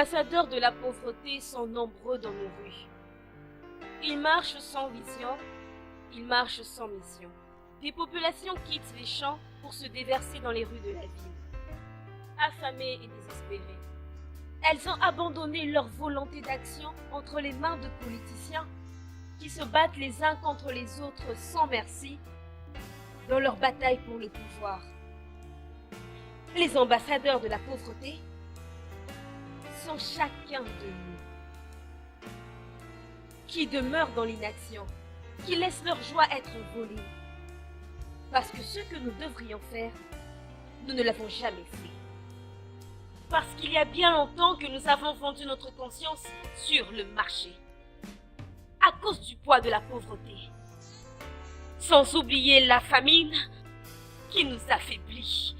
ambassadeurs de la pauvreté sont nombreux dans nos rues. Ils marchent sans vision, ils marchent sans mission. Des populations quittent les champs pour se déverser dans les rues de la ville. Affamées et désespérées, elles ont abandonné leur volonté d'action entre les mains de politiciens qui se battent les uns contre les autres sans merci dans leur bataille pour le pouvoir. Les ambassadeurs de la pauvreté sont chacun de nous, qui demeurent dans l'inaction, qui laissent leur joie être volée. Parce que ce que nous devrions faire, nous ne l'avons jamais fait. Parce qu'il y a bien longtemps que nous avons vendu notre conscience sur le marché, à cause du poids de la pauvreté. Sans oublier la famine qui nous affaiblit.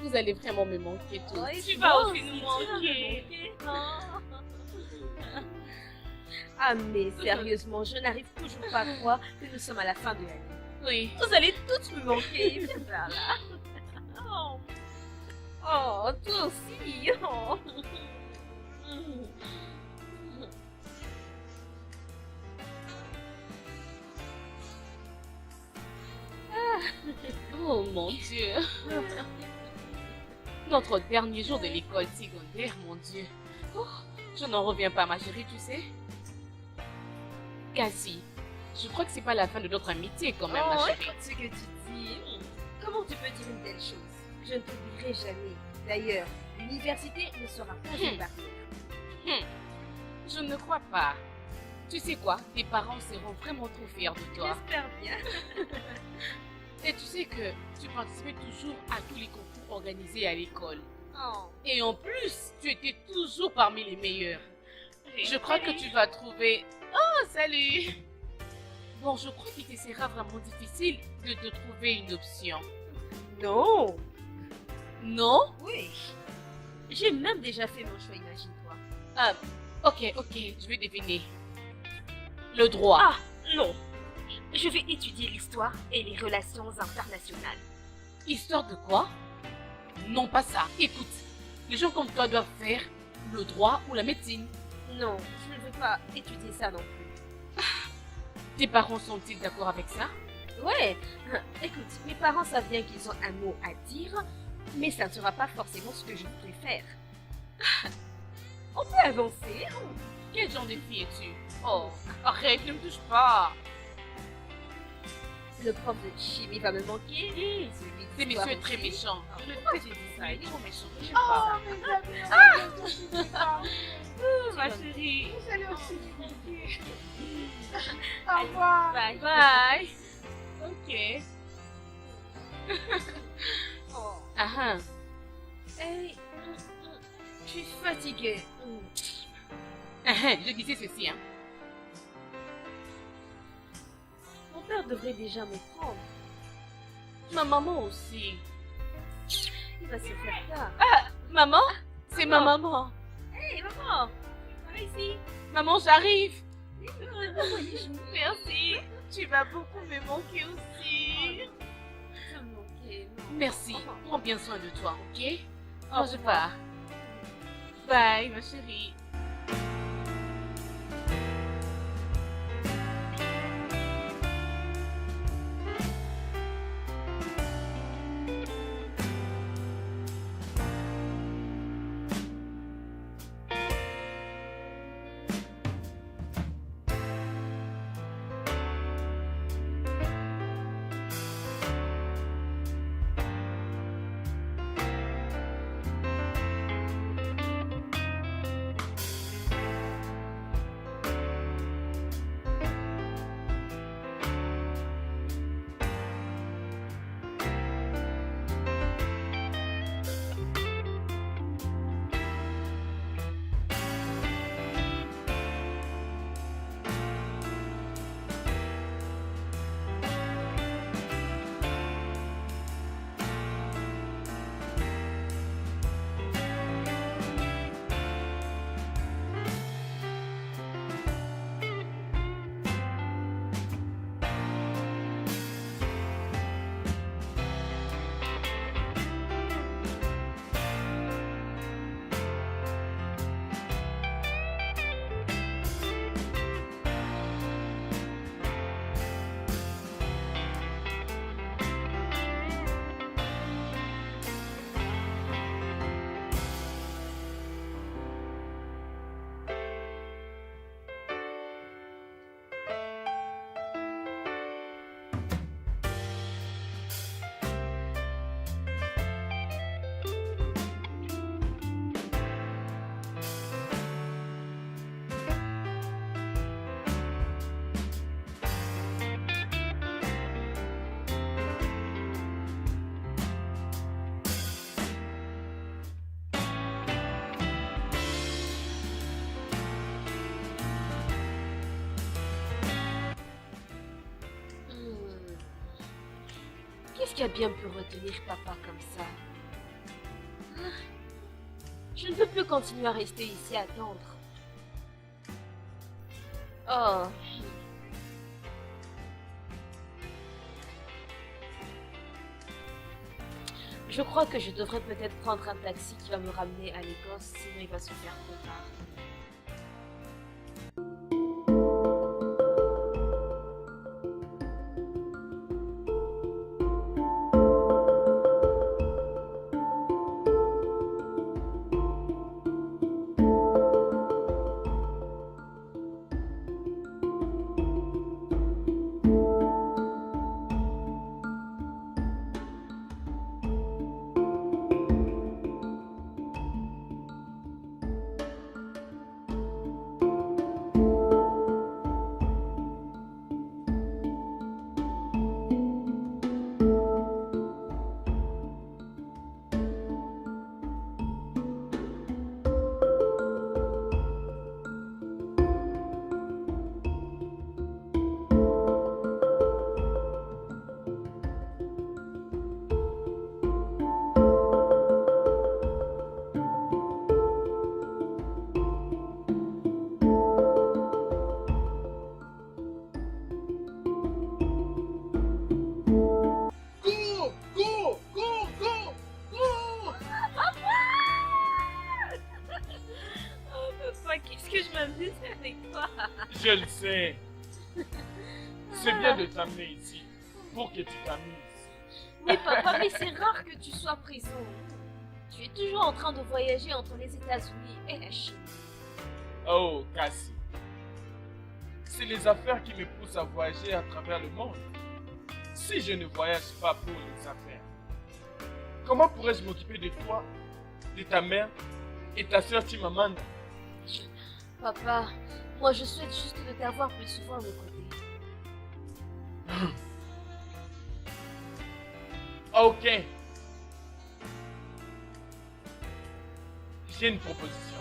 Vous allez vraiment me manquer tous. Tu vas aussi nous manquer. Ah mais sérieusement, je n'arrive toujours pas à croire que nous sommes à la fin de l'année. Oui. Vous allez tous me manquer. Viens par là. Oh, toi aussi. Oh. Oh mon Dieu. Notre dernier jour de l'école secondaire, mon Dieu. Oh, je n'en reviens pas, ma chérie, tu sais. Cassie, je crois que c'est pas la fin de notre amitié quand même, ma chérie. Écoute ce que tu dis. Comment tu peux dire une telle chose? Je ne t'oublierai jamais. D'ailleurs, l'université ne sera pas une barrière. Je ne crois pas. Tu sais quoi? Tes parents seront vraiment trop fiers de toi. J'espère bien. Et tu sais que tu participais toujours à tous les concours organisés à l'école. Oh. Et en plus, tu étais toujours parmi les meilleurs. Je crois que tu vas trouver... Oh, salut! Bon, je crois qu'il te sera vraiment difficile de te trouver une option. Non. Non? Oui. J'ai même déjà fait mon choix, imagine-toi. Ah, ok, je vais deviner. Le droit. Ah, non. Je vais étudier l'histoire et les relations internationales. Histoire de quoi? Non, pas ça. Écoute, les gens comme toi doivent faire le droit ou la médecine. Non, je ne veux pas étudier ça non plus. Tes parents sont-ils d'accord avec ça? Ouais, écoute, mes parents savent bien qu'ils ont un mot à dire, mais ça ne sera pas forcément ce que je voudrais faire. On peut avancer. Quel genre de fille es-tu? Oh, arrête, ne me touche pas. Le prof de chimie va me manquer. Ce monsieur est très méchant. Pourquoi tu dis ça? Il est trop méchant. Oh, mes amis, Ma chérie. vous allez aussi me manquer. Au revoir. Bye. Bye. Ok. Oh. Ah, Hey, je suis fatiguée. je disais ceci, hein. Mon père devrait déjà me prendre. Ma maman aussi. Il va se faire tard. Maman? C'est ma Maman. maman. Hey, maman. Viens ici. Maman, j'arrive. Merci. Tu vas beaucoup me manquer aussi. Tu vas me manquer, non. Merci. Prends bien soin de toi, ok? Au Moi, je revoir. pars. Bye, ma chérie. Qui a bien pu retenir papa comme ça? Je ne peux plus continuer à rester ici à attendre. Oh. Je crois que je devrais peut-être prendre un taxi qui va me ramener à l'Écosse, sinon il va se faire trop tard. Qu'est-ce que je m'amuse avec toi? Je le sais. C'est bien de t'amener ici pour que tu t'amuses. Oui, papa, mais c'est rare que tu sois présent. Tu es toujours en train de voyager entre les États-Unis et la Chine. Oh, Cassie. C'est les affaires qui me poussent à voyager à travers le monde. Si je ne voyage pas pour les affaires, comment pourrais-je m'occuper de toi, de ta mère et ta soeur Chimamanda? Papa, moi je souhaite juste de t'avoir plus souvent à mes côtés. Ok. J'ai une proposition.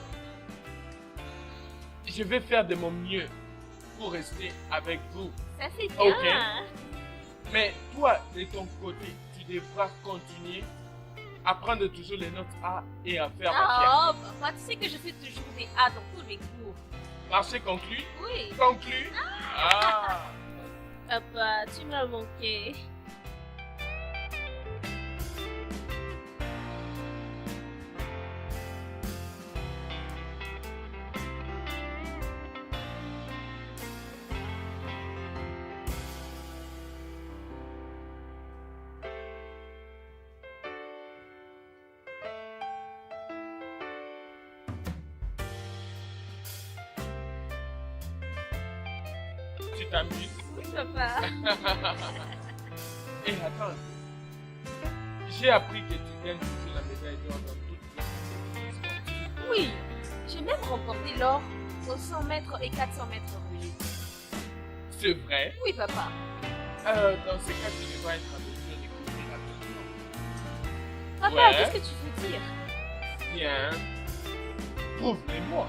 Je vais faire de mon mieux pour rester avec vous. Ça c'est bien. Ok. Mais toi, de ton côté, tu devras continuer à prendre toujours les notes A et à faire Oh, papa, tu sais que je fais toujours des A dans tous mes cours. Marché conclu? Oui. Conclu? Ah! Papa, tu m'as manqué. Tu t'amuses? Oui, papa. Et attends, j'ai appris que tu gagnes toujours la médaille d'or dans toutes les compétitions. Oui, j'ai même remporté l'or aux 100 mètres et 400 mètres relais. C'est vrai? Oui, papa. Dans ce cas, tu devrais être en mesure d'écouter rapidement. Papa, Ouais. qu'est-ce que tu veux dire? Bien. Prouve-les-moi.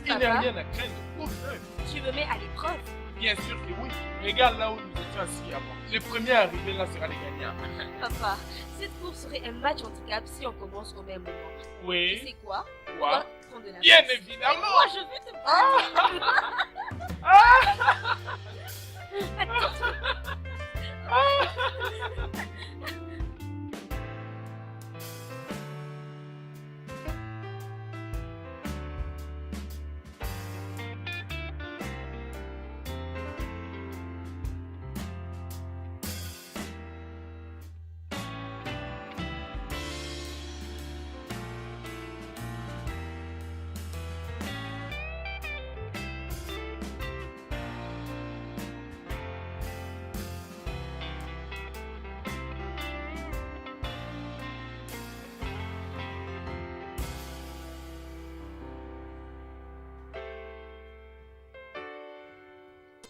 Il n'y Papa? a rien à craindre. Prouve-le. Tu me mets à l'épreuve? Bien sûr que oui. Regarde là où nous étions assis avant. Le premier arrivé là sera le gagnant. Papa, cette course serait un match handicap si on commence au même moment. Tu Oui. sais quoi? Quoi? Prendre de la Bien place. évidemment. Moi, je veux te battre.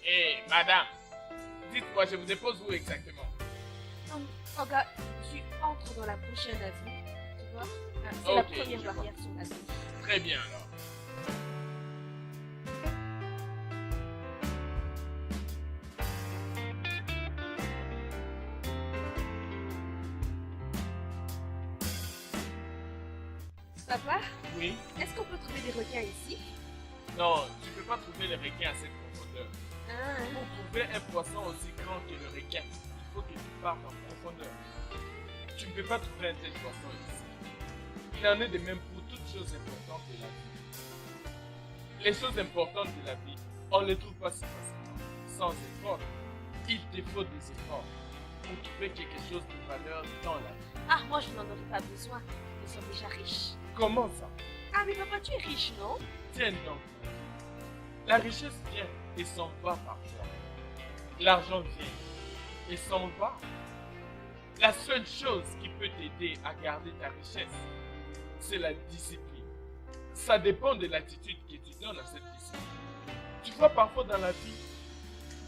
Hé, madame. Dites-moi, je vous dépose où exactement? Regarde, tu entres dans la prochaine avenue. Tu vois? C'est la Ok, première je vois. barrière sur la gauche. Très bien alors. Papa, Oui? est-ce qu'on peut trouver des requins ici? Non, tu ne peux pas trouver les requins à cette profondeur. Ah, Pour trouver un poisson aussi grand que le requin, il faut que tu partes en profondeur. Tu ne peux pas trouver un tel poisson ici. Il en est de même pour toutes choses importantes de la vie. Les choses importantes de la vie, on ne les trouve pas si facilement, sans effort. Il te faut des efforts pour trouver quelque chose de valeur dans la vie. ah, moi je n'en aurais pas besoin. Nous sommes déjà riches. Comment ça? Ah, mais papa, tu es riche, non? Tiens donc. La richesse vient et s'en va parfois. L'argent vient et s'en va. La seule chose qui peut t'aider à garder ta richesse, c'est la discipline. Ça dépend de l'attitude que tu donnes à cette discipline. Tu vois, parfois dans la vie,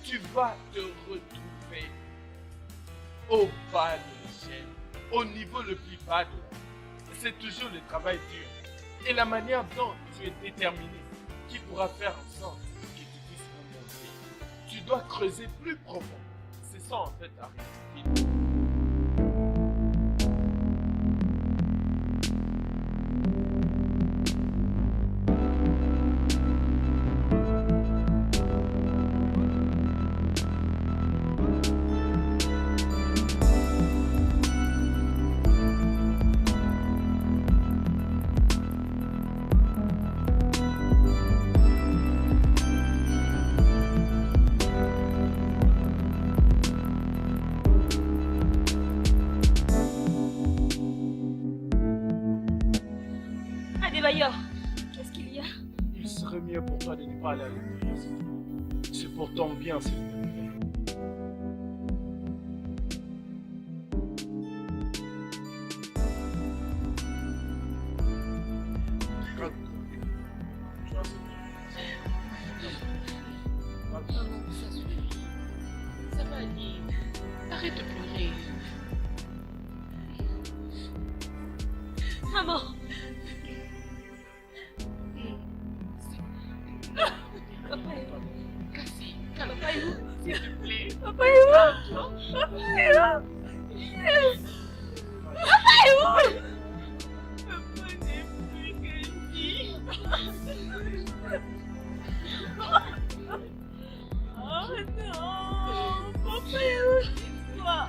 tu vas te retrouver au bas de l'échelle, au niveau le plus bas de la vie. C'est toujours le travail dur et la manière dont tu es déterminé qui pourra faire en sorte que tu puisses remonter. Tu dois creuser plus profond. C'est ça en fait la réalité. Adebayor, qu'est-ce qu'il y a? Il serait mieux pour toi de ne pas aller à l'université. C'est pour ton bien, s'il te plaît. Ça suffit. Ça va aller. Arrête de pleurer. Maman! Papa est où? Cassie, calme-toi, s'il te plaît. Papa est où? Papa est là! Papa est où? Papa n'est plus Cassie. Oh non! Papa est où? Dis-moi!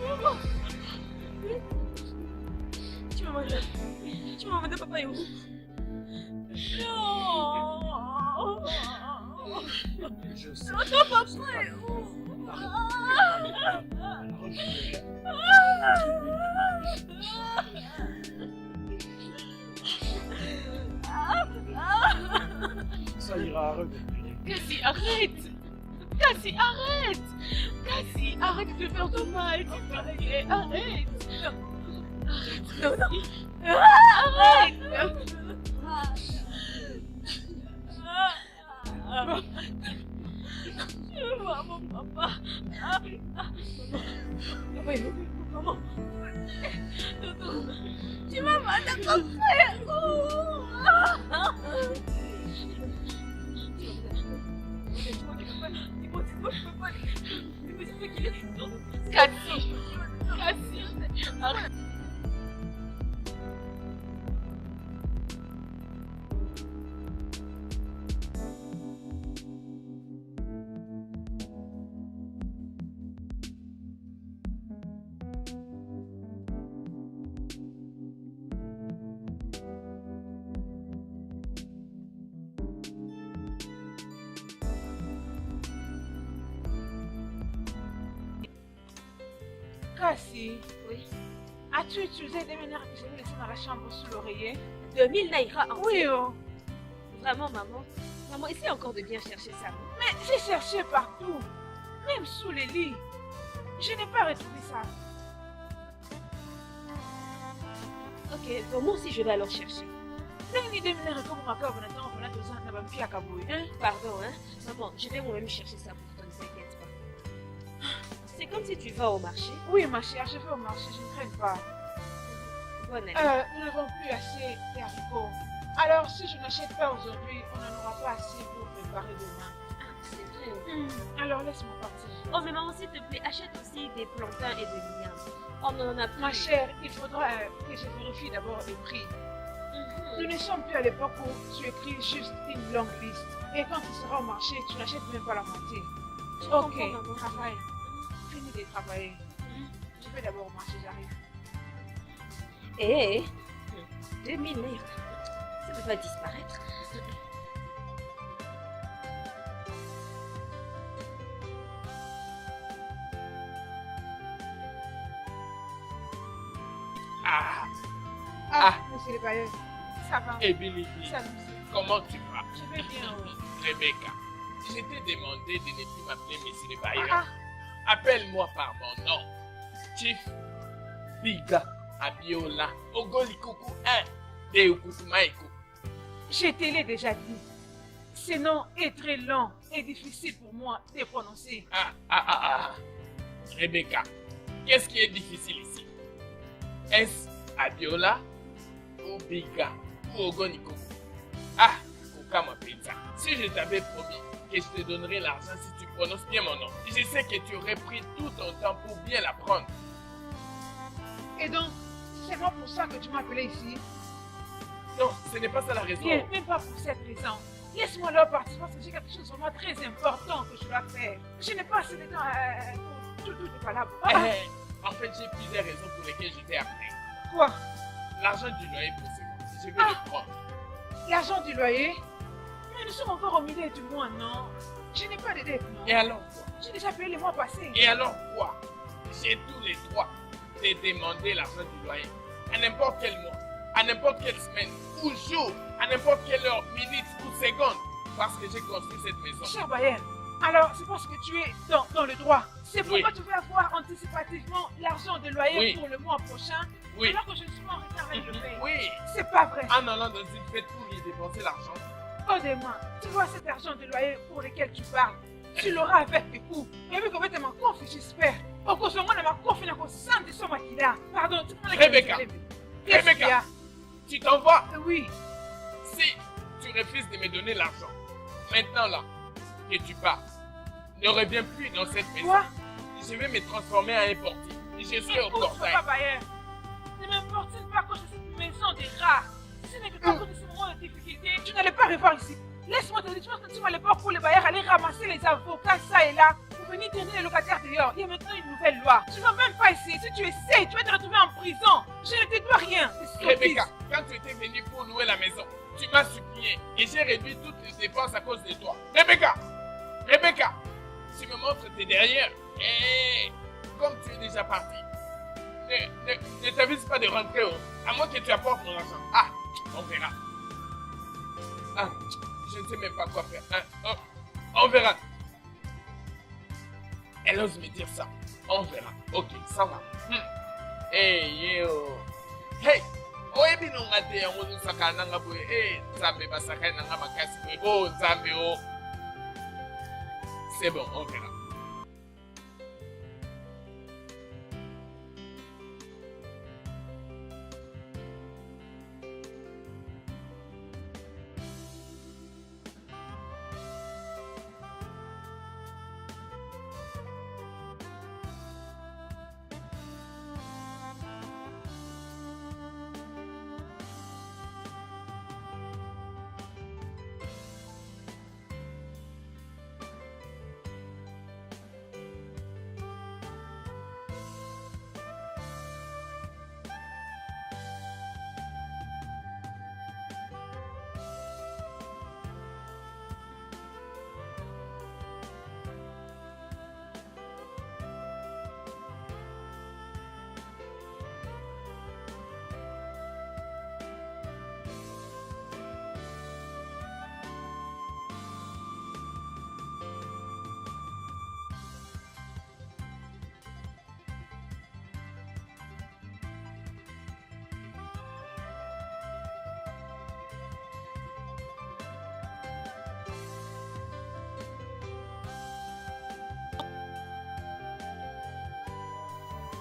Maman! Tu m'as demandé. Tu m'as demandé papa est où? Non! Je sais. Non, papa est où? Ça ira, arrête de prier. Cassie, arrête. Cassie, arrête. Cassie, arrête de faire de mal, s'il te plaît. Arrête. Non, non! Arrête. Je veux voir mon papa. Papa est où? Maman. Doudou, tu m'as mal à ton frère. Dis-moi, je peux pas aller. Dis-moi qu'il est dedans. Cassie. Cassie. Arrête. Cassie, Oui. as-tu utilisé des manières que j'ai laissées dans la chambre sous l'oreiller? 2000 naira en Oui, oh. Vraiment, maman. Maman, essaie encore de bien chercher ça. Mais j'ai cherché partout, même sous les lits. Je n'ai pas retrouvé ça. Ok, bon, moi aussi je vais alors chercher. Nani 2000 naira comme ma cave, on attend, on a 2 ans, on a pied à Kaboui, hein? Pardon, hein. Maman, je vais moi-même chercher ça pour toi, ne t'inquiète pas. C'est comme si tu vas au marché. Oui, ma chère, je vais au marché, je ne traîne pas. Bonne année. Nous n'avons plus assez d'haricots. Alors, si je n'achète pas aujourd'hui, on n'en aura pas assez pour préparer demain. Ah, c'est Alors laisse-moi partir. Oh, mais maman, s'il te plaît, achète aussi des plantains et de l'igname. Oh, mais on en a plus. Ma chère, il faudra que je vérifie d'abord les prix. Nous ne sommes plus à l'époque où tu écris juste une longue liste. Et quand tu seras au marché, tu n'achètes même pas la moitié. Je comprends, Ok, maman. travaille. Finis de travailler. Je vais d'abord au marché, j'arrive. Eh, 2000 livres. Ça peut pas disparaître. Ah, Ah, monsieur le bailleur, ça va. et Billy, Ça nous comment tu vas? Je vais bien. Rebecca, je t'ai demandé de ne plus m'appeler Monsieur le Ah, Bailleur. Appelle-moi par mon nom. Chief Biga Abiola Ogolikuku 1 de Ukutumaiko. je te l'ai déjà dit. Ce nom est très long et difficile pour moi de prononcer. Rebecca, qu'est-ce qui est difficile ici? Est-ce Abiola ou Biga ou Ogolikuku? Ah, Kukama Pizza. Si je t'avais promis que je te donnerais l'argent si tu prononces bien mon nom, je sais que tu aurais pris tout ton temps pour bien l'apprendre. Et donc, c'est moi pour ça que tu m'as appelé ici. Non, ce n'est pas ça la raison. Bien, même pas pour cette raison. Laisse-moi leur partir parce que j'ai quelque chose vraiment très important que je dois faire. Je n'ai pas assez de temps pour tout est valable. En fait, j'ai plusieurs raisons pour lesquelles je t'ai appelé. Quoi? L'argent du loyer pour ce mois, je vais le prendre. L'argent du loyer? Mais nous sommes encore au milieu du mois, non? Je n'ai pas de dette, non? Et alors quoi? J'ai déjà payé les mois passés. Et alors quoi? J'ai tous les droits de demander l'argent du loyer. À n'importe quel mois, à n'importe quelle semaine, ou jour, à n'importe quelle heure, minute ou seconde. Parce que j'ai construit cette maison. Cher Bayer, alors c'est parce que tu es dans le droit. C'est pourquoi Oui. tu veux avoir anticipativement l'argent de loyer Oui. pour le mois prochain, Oui. alors que je suis pas en retard avec le payer. Oui. C'est pas vrai. En allant dans une fête pour y dépenser l'argent. Aide-moi, tu vois cet argent de loyer pour lequel tu parles, tu l'auras avec tes coups. Et vu que tu m'as confié, j'espère. Au cours de moi, je m'ai confié dans le sang de son maquillage. Pardon, tu peux me Rebecca. Rebecca. Tu t'en vas. Oui. Si tu refuses de me donner l'argent, maintenant là, que tu pars, ne reviens plus dans cette maison. Quoi? Je vais me transformer en un portier. Et je serai au Écoute, portail. Papa Bayer, ne m'importe pas quand je cette maison des rats. Si ce n'est que qu'à cause de ce moment de difficulté, tu n'allais pas revoir ici. Laisse-moi te dire, tu penses que tu vas à l'époque où les bailleurs allaient ramasser les avocats, ça et là, pour venir tenir les locataires dehors. Il y a maintenant une nouvelle loi. Tu ne vas même pas essayer. Si tu essayes, tu vas te retrouver en prison. Je ne te dois rien. Rebecca, quand tu étais venue pour louer la maison, tu m'as supplié et j'ai réduit toutes les dépenses à cause de toi. Rebecca, Rebecca, tu me montres tes derrière. Et comme tu es déjà parti, ne t'avise pas de rentrer, à moins que tu apportes mon argent. Ah, on verra. Ah, je ne sais même pas quoi faire. Ah, on verra. Elle ose me dire ça. On verra. Ok, ça va. Hey, yo. Hey, oyebi no ngate ya ngonu sakana nga boye. Hey, Nzambe basakana nga makasi boye. Oh, Nzambe, oh. C'est bon, on verra.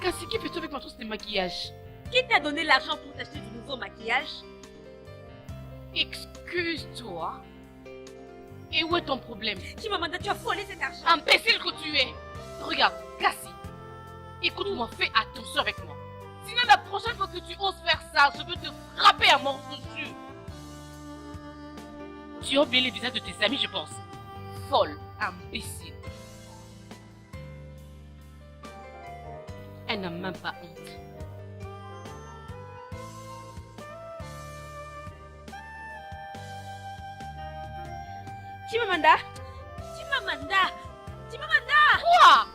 Cassie, qui fais-tu avec ma trousse de maquillage? Qui t'a donné l'argent pour t'acheter du nouveau maquillage? Excuse-toi. Et où est ton problème? Chimamanda, tu as volé cet argent. Imbécile que tu es! Regarde, Cassie, écoute-moi, fais attention avec moi. Sinon, la prochaine fois que tu oses faire ça, je veux te frapper à morceaux dessus. Tu as oublié les visages de tes amis, je pense. Folle, imbécile. Elle n'a même pas honte. Chimamanda! Chimamanda! Chimamanda! Quoi?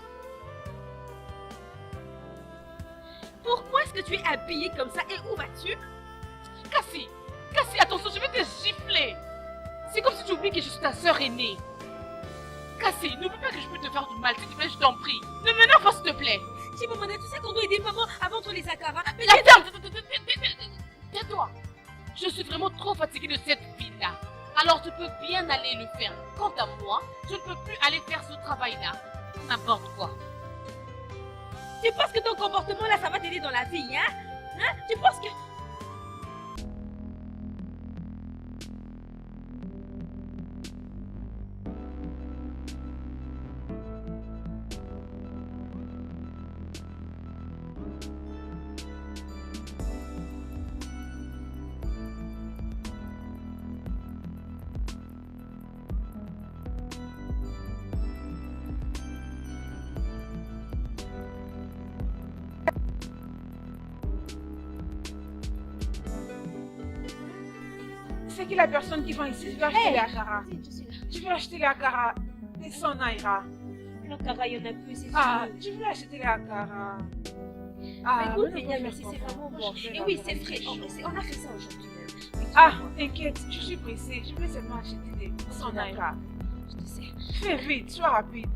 Pourquoi est-ce que tu es habillée comme ça et où vas-tu? Cassie, attention, je vais te gifler. C'est comme si tu oublies que je suis ta sœur aînée. Cassie, n'oublie pas que je peux te faire du mal, s'il te plaît, je t'en prie. Ne m'énerve pas, s'il te plaît. Chimamanda, tu sais qu'on doit aider maman avant tous les akaras. Mais Tais-toi. Je suis vraiment trop fatiguée de cette vie-là. Alors tu peux bien aller le faire. Quant à moi, je ne peux plus aller faire ce travail-là. N'importe quoi. tu penses que ton comportement là, ça va t'aider dans la vie, hein? Tu penses que... C'est qui la personne qui vend ici? Je veux acheter les akara. Si, je suis là. Je veux acheter les akara. Des 100 naira. L'akara, il y en a plus, c'est Ah, sûr. je veux acheter les akara. Mais écoute, mais Lénia, non, merci, c'est vraiment moi, bon. je vais Et oui, là-bas, c'est frais. chaud. On a fait ça aujourd'hui même. Oui, Ah, tu vois. t'inquiète, je suis pressée. Je veux seulement acheter des 100 naira. Je te sais. Fais vite, sois rapide.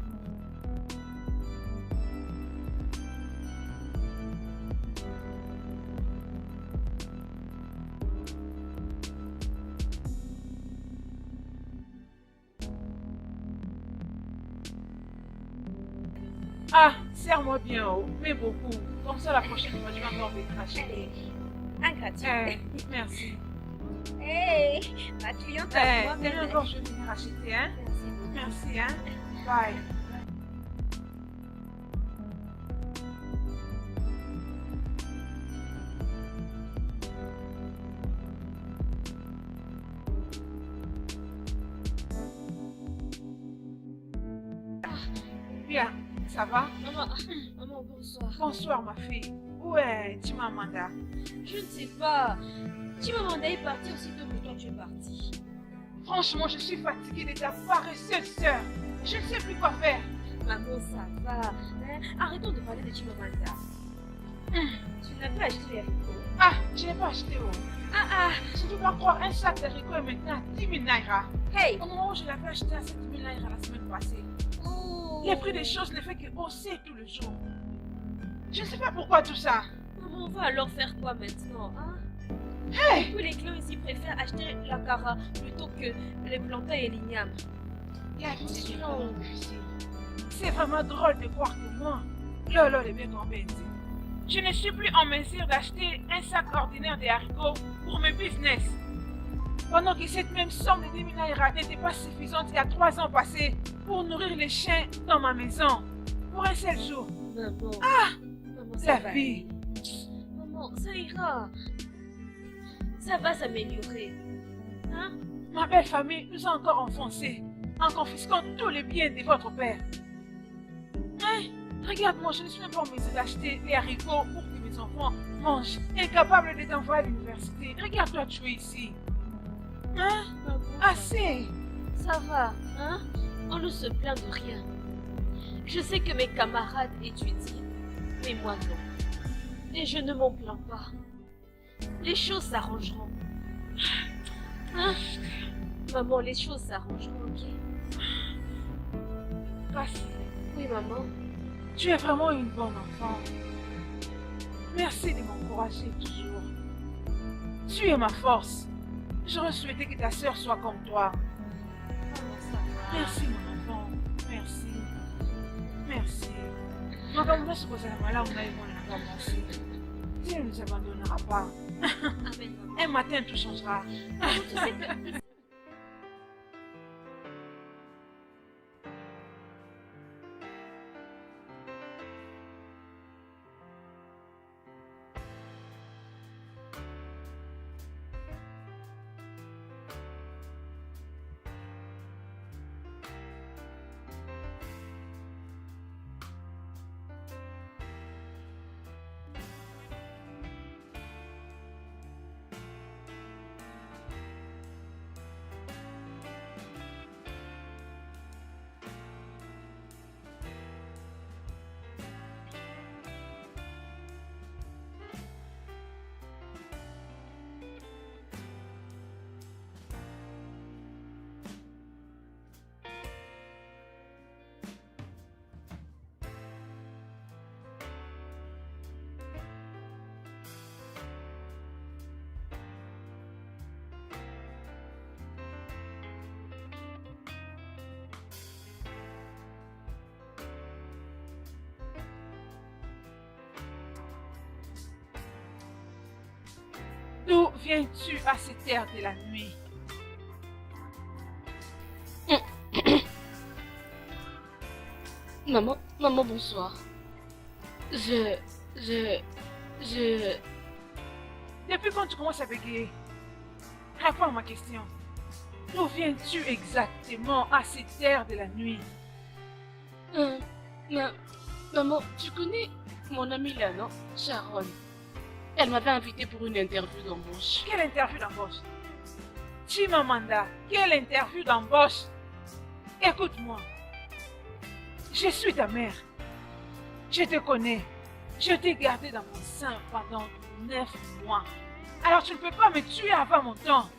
Ah, serre-moi bien, oh, mais beaucoup. Comme ça, la prochaine fois, tu vas encore venir acheter. Ingratitude. Merci. Hey, ma cliente à moi, Demain encore, je vais venir acheter, hein. Merci. Merci, hein. Bye. Bien, ça va? Maman, bonsoir. Bonsoir, ma fille. Où est Chimamanda? Je ne sais pas. Chimamanda est partie aussitôt que toi tu es parti. Franchement, je suis fatiguée de ta paresseuse sœur. Je ne sais plus quoi faire. Maman, ça va. Hein? Arrêtons de parler de Chimamanda. Tu n'as pas acheté les haricots. Ah, je n'ai pas acheté, oh. Ah, Je ne peux pas croire, un sac d'haricots est maintenant à 10 000 naira. hey. Au moment où je l'avais acheté à 7 000 naira la semaine passée. Oh. Les prix des choses ne fait que hausser tout le jour. Je ne sais pas pourquoi tout ça. Maman, on va alors faire quoi maintenant, hein? Hey! Tous les clients ici préfèrent acheter l'akara plutôt que les plantains et l'igname. Attention. C'est vraiment drôle de croire que moi, Lolo est bien tombé. Je ne suis plus en mesure d'acheter un sac ordinaire de haricots pour mes business. Pendant que cette même somme de 10 000 naira n'était pas suffisante il y a 3 ans passés pour nourrir les chiens dans ma maison. Pour un seul jour. Maman. Ah! Maman, ça La va. vie. Maman, ça ira. Ça va s'améliorer. Hein? Ma belle famille nous a encore enfoncés en confisquant tous les biens de votre père. Hein? Regarde-moi, je ne suis même pas en mesure d'acheter des haricots pour que mes enfants mangent. Incapable de t'envoyer à l'université. Regarde-toi, tu es ici. Hein? Maman, Assez. ça va, hein? On ne se plaint de rien. Je sais que mes camarades étudient, mais moi non. Et je ne m'en plains pas. Les choses s'arrangeront. Hein? Maman, les choses s'arrangeront, ok? Cassie, Oui, maman. tu es vraiment une bonne enfant. Merci de m'encourager toujours. Tu es ma force. J'aurais souhaité que ta sœur soit comme toi. Maman, ça va. Merci, mon enfant. Merci. Merci. Maman, se poser la malade, on a eu mon avancé. Dieu ne nous abandonnera pas. Amen, maman. Un matin, tout changera. Maman, tu sais que... viens-tu à cette heure de la nuit? Maman, bonsoir. Je... Depuis quand tu commences à bégayer? Réponds à ma question. D'où viens-tu exactement à cette heure de la nuit? Maman, tu connais mon amie là, non? Sharon. Elle m'avait invitée pour une interview d'embauche. Quelle interview d'embauche? Chimamanda, quelle interview d'embauche? Écoute-moi. Je suis ta mère. Je te connais. Je t'ai gardé dans mon sein pendant 9 mois. Alors tu ne peux pas me tuer avant mon temps.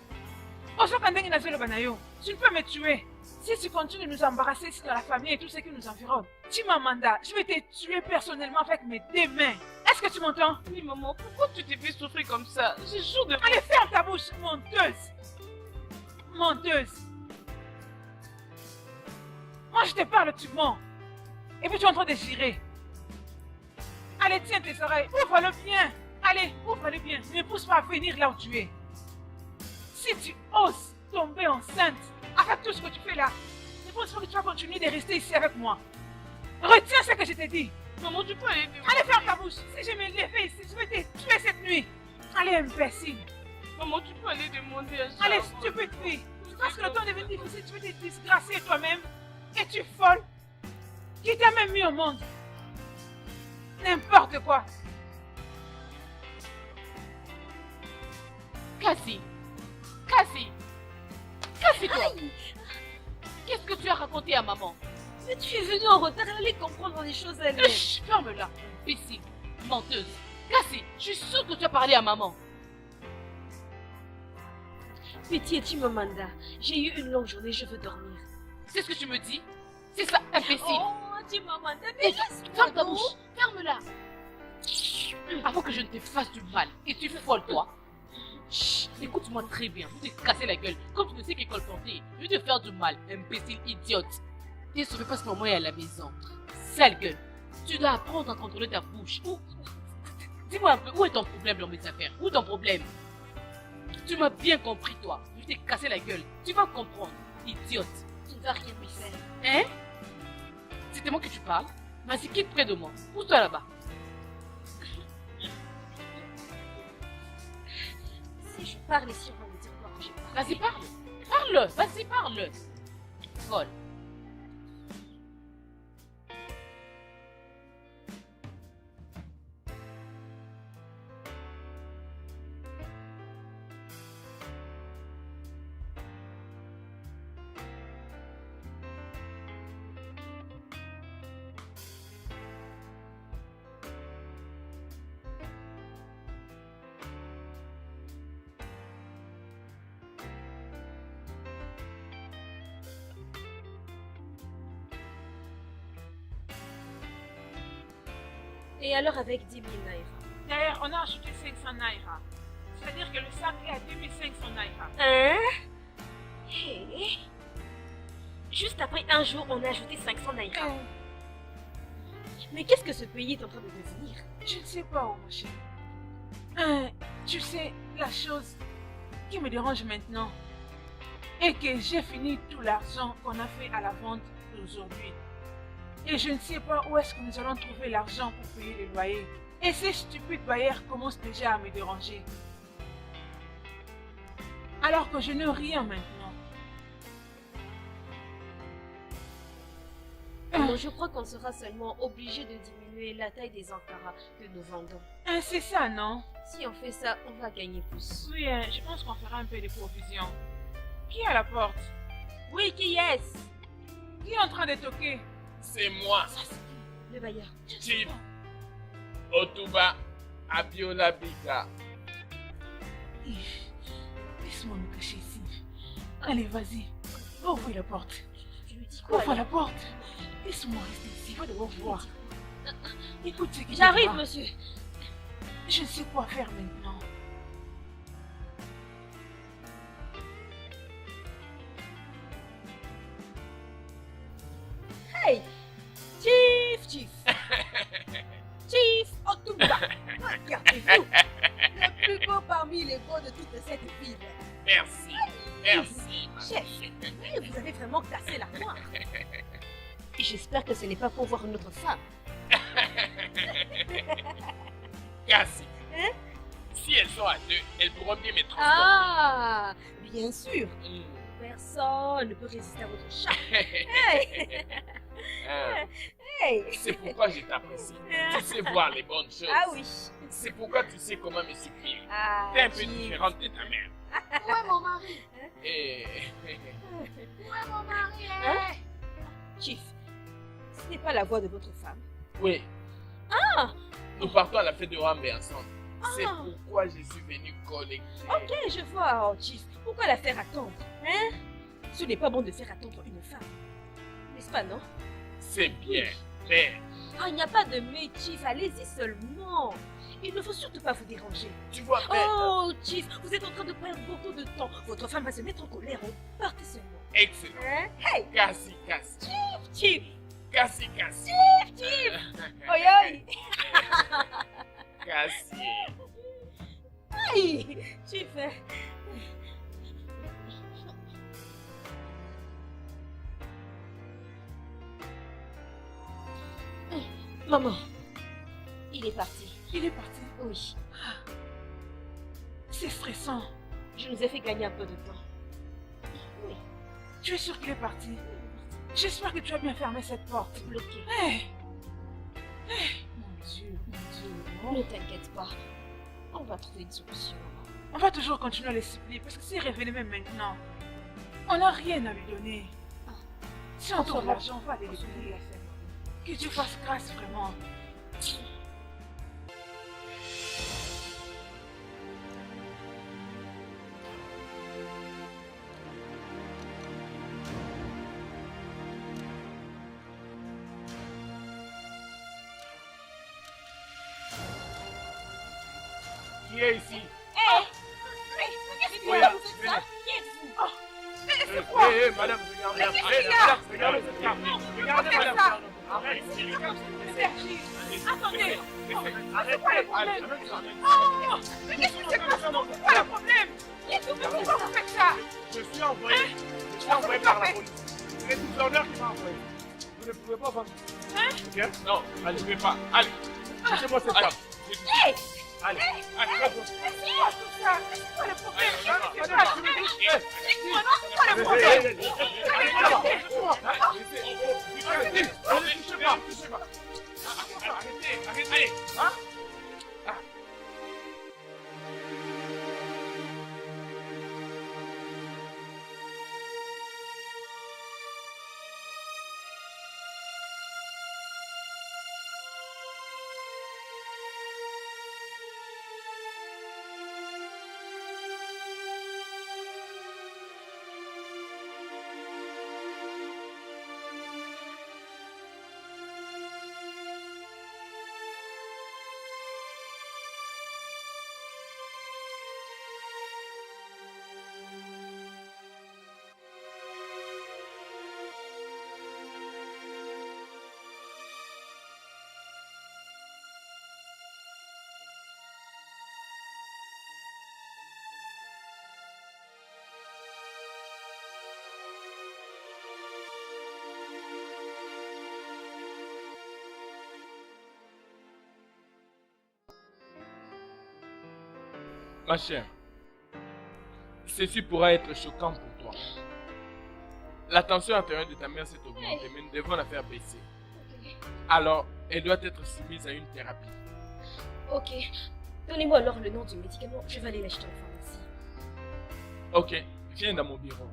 Tu ne peux me tuer. Si tu continues de nous embarrasser ici dans la famille et tout ce qui nous environne, Chimamanda, je vais te tuer personnellement avec mes 2 mains. Est-ce que tu m'entends? Oui, maman, pourquoi tu t'es fait souffrir comme ça? Je jure de... Allez, ferme ta bouche, menteuse. Menteuse. Moi, je te parle, tu mens. Et puis tu es en train de girer. Allez, tiens tes oreilles, ouvre-le bien. Allez, ouvre-le bien. Ne pousse pas à venir là où tu es. Si tu oses tomber enceinte avec tout ce que tu fais là, ne pense pas que tu vas continuer de rester ici avec moi. Retiens ce que je t'ai dit. Maman, tu peux aller... Allez, ferme ta bouche. Si je me lève ici, je vais te tuer cette nuit. Allez, imbécile. Maman, tu peux aller demander à Sharon. Allez, stupide fille. Parce que le temps est devenu difficile, tu veux te disgracier toi-même. Et tu es folle. Qui t'a même mis au monde? N'importe quoi. Cassie, toi. Qu'est-ce que tu as raconté à maman? Mais tu es venue en retard, elle allait comprendre des choses elle-même. Chut, ferme-la, imbécile, menteuse. Cassie, je suis sûre que tu as parlé à maman. Petit Chimamanda, j'ai eu une longue journée, je veux dormir. C'est ce que tu me dis? C'est ça, imbécile. Oh, Chimamanda, mais Ferme ta bouche, ferme-la. Avant que je ne te fasse du mal. Et tu folle, toi. Chut, écoute-moi très bien. Je vais te casser la gueule. Comme tu ne sais qu'école porter. Je vais te faire du mal, imbécile idiote. T'es sauvé parce que maman est à la maison. Sale gueule. Tu dois apprendre à contrôler ta bouche. Dis-moi un peu, où est ton problème dans mes affaires? Où est ton problème? Tu m'as bien compris, toi. Je vais te casser la gueule. Tu vas comprendre, idiote. tu ne vas rien me faire. Hein? C'était moi que tu parles? Vas-y, quitte près de moi. Pousse-toi là-bas. Si je parle ici, on va me dire quoi que je parle. Vas-y, parle. Parle. Vas-y, parle. Folle. Et alors avec 10 000 naira? D'ailleurs, on a ajouté 500 naira. C'est-à-dire que le sac est à 2500 naira. Hein? Hé? Juste après un jour, on a ajouté 500 naira. Mais qu'est-ce que ce pays est en train de devenir? Je ne sais pas, ma chérie. Tu sais, la chose qui me dérange maintenant est que j'ai fini tout l'argent qu'on a fait à la vente d'aujourd'hui. Et je ne sais pas où est-ce que nous allons trouver l'argent pour payer le loyer. Et ces stupides bailleurs commencent déjà à me déranger. Alors que je n'ai rien maintenant. Alors, je crois qu'on sera seulement obligé de diminuer la taille des encaras que nous vendons. C'est ça, non? Si on fait ça, on va gagner plus. Oui, je pense qu'on fera un peu de provision. Qui est à la porte? Oui, qui est-ce? Qui est en train de toquer? C'est moi, Le bailleur. Chief Otuba Abiola Bika. Laisse-moi me cacher ici. Allez, vas-y. Ouvre la porte. Tu lui dis quoi? Ouvre la porte. Laisse-moi rester ici. Va devoir voir. Écoute ce qui J'arrive, t'arrive. monsieur. Je ne sais quoi faire maintenant. Hey! Chief! Chief Otuba! Regardez-vous! Le plus beau parmi détruit l'ego de toute cette ville. Merci. Merci, ma Chef, vous avez vraiment cassé la noix. Et j'espère que ce n'est pas pour voir une autre femme. Cassie. Hein? Si elles sont à deux, elles pourront bien me transporter. Ah, bien sûr. Hmm. Personne ne peut résister à votre chat. Ah, Hey. c'est pourquoi je t'apprécie. Tu sais voir les bonnes choses. Ah oui. C'est pourquoi tu sais comment me séduire. Ah, T'es un peu Chief. différente de ta mère. Où est mon mari? Et... Où est mon mari? Hein? Chief, ce n'est pas la voix de votre femme. Oui. Ah, Nous partons à la fête de Rambe ensemble. C'est Ah. pourquoi je suis venu collecter. ok, je vois. Oh, Chief, pourquoi la faire attendre? Hein? Ce n'est pas bon de faire attendre une femme. N'est-ce pas, non? C'est bien, mais Ah, il n'y a pas de mais, Chief. Allez-y seulement. Il ne faut surtout pas vous déranger. tu vois, mais... Oh, Chief, vous êtes en train de perdre beaucoup de temps. Votre femme va se mettre en colère. Partez seulement. Excellent. Hein? Hey, Cassie, Cassie. Chief. Cassie, Cassie. Oi, oi. Cassie. Aïe, Chief. Maman, il est parti. Il est parti. Oui, C'est stressant. je nous ai fait gagner un peu de temps. Oui, Tu es sûr qu'il est parti? J'espère que tu as bien fermé cette porte. bloqué. Hey. Mon Dieu, mon Ne Dieu. t'inquiète pas, on va trouver une solution. On va toujours continuer à les supplier parce que s'il revenait même maintenant, on n'a rien à lui donner. Ah. Si on trouve fera- l'argent, on va aller le payer. Que Dieu fasse grâce vraiment. Qui est ici? Qu'est-ce Oui, que vous faites venez. ça? Qui êtes-vous? Madame, regardez. Mais qu'est-ce qu'il y a? Madame, regardez cette femme. Regardez, Faites madame. ça. Arrête. Sergi, attendez. Arrête. Arrête. Oh, mais qu'est-ce qui se passe? C'est quoi le problème? Pourquoi vous faites ça? Je suis envoyé par la police. C'est le gouverneur qui m'a envoyé. Vous ne pouvez pas vendre. Ok? Non, n'allumez pas. Allez, cherchez-moi cette femme. Hey! Allez, allez, C'est quoi tout ça? C'est quoi le problème? Madame, Qu'est-ce qui se madame, passe? madame. Dites-moi, non, c'est quoi le problème? Arrêtez. Hein? Ma chère, ceci pourra être choquant pour toi. La tension artérielle de ta mère s'est augmentée, mais nous devons la faire baisser. Alors, elle doit être soumise à une thérapie. Ok. Donnez-moi alors le nom du médicament. Je vais aller l'acheter en pharmacie. Ok, viens dans mon bureau.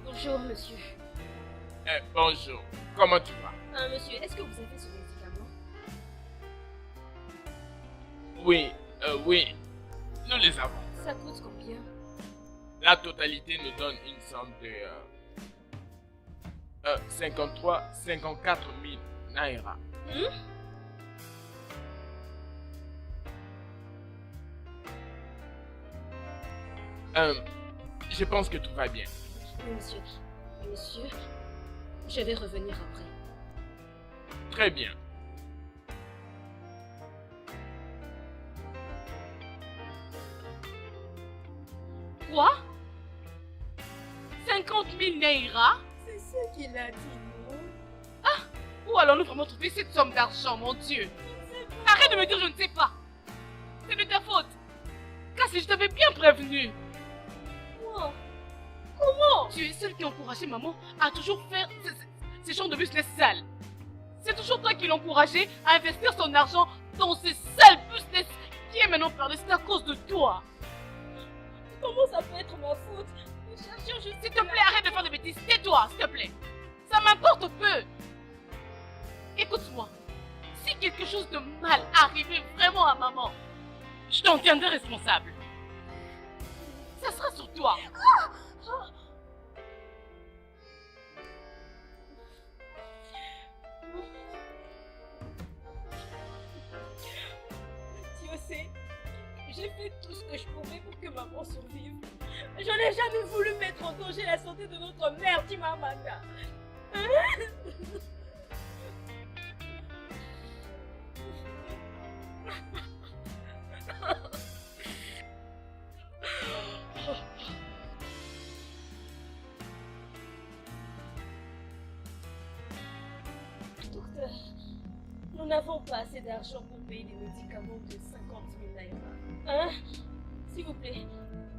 Bonjour, monsieur. Bonjour, comment tu vas? Monsieur, est-ce que vous avez ce médicament? Oui, oui, nous les avons. Ça coûte combien? La totalité nous donne une somme de 54 000 naira. Je pense que tout va bien. Oui, monsieur. Monsieur, je vais revenir après. Très bien. Quoi? 50 000 Naira? C'est ce qu'il a dit, non? Où allons-nous vraiment trouver cette somme d'argent, mon Dieu? Arrête de me dire je ne sais pas. C'est de ta faute. Cassie, je t'avais bien prévenu. Moi? Comment? Tu es celle qui encourageait maman à toujours faire ces genres de business sales. C'est toujours toi qui l'encourageais à investir son argent dans ces sales business qui est maintenant perdu. C'est à cause de toi. Comment ça peut être ma faute? Nous cherchions juste... S'il te plaît, arrête de faire des bêtises. Tais-toi, s'il te plaît. Ça m'importe peu. Écoute-moi. Si quelque chose de mal arrivait vraiment à maman, je t'en tiendrai responsable. Ça sera sur toi. Dieu sait, j'ai fait tout ce que je pouvais pour que maman survive. Je n'ai jamais voulu mettre en danger la santé de notre mère, Chimamanda. Docteur, nous n'avons pas assez d'argent pour payer des médicaments de 50 000 naira. Hein? S'il vous plaît,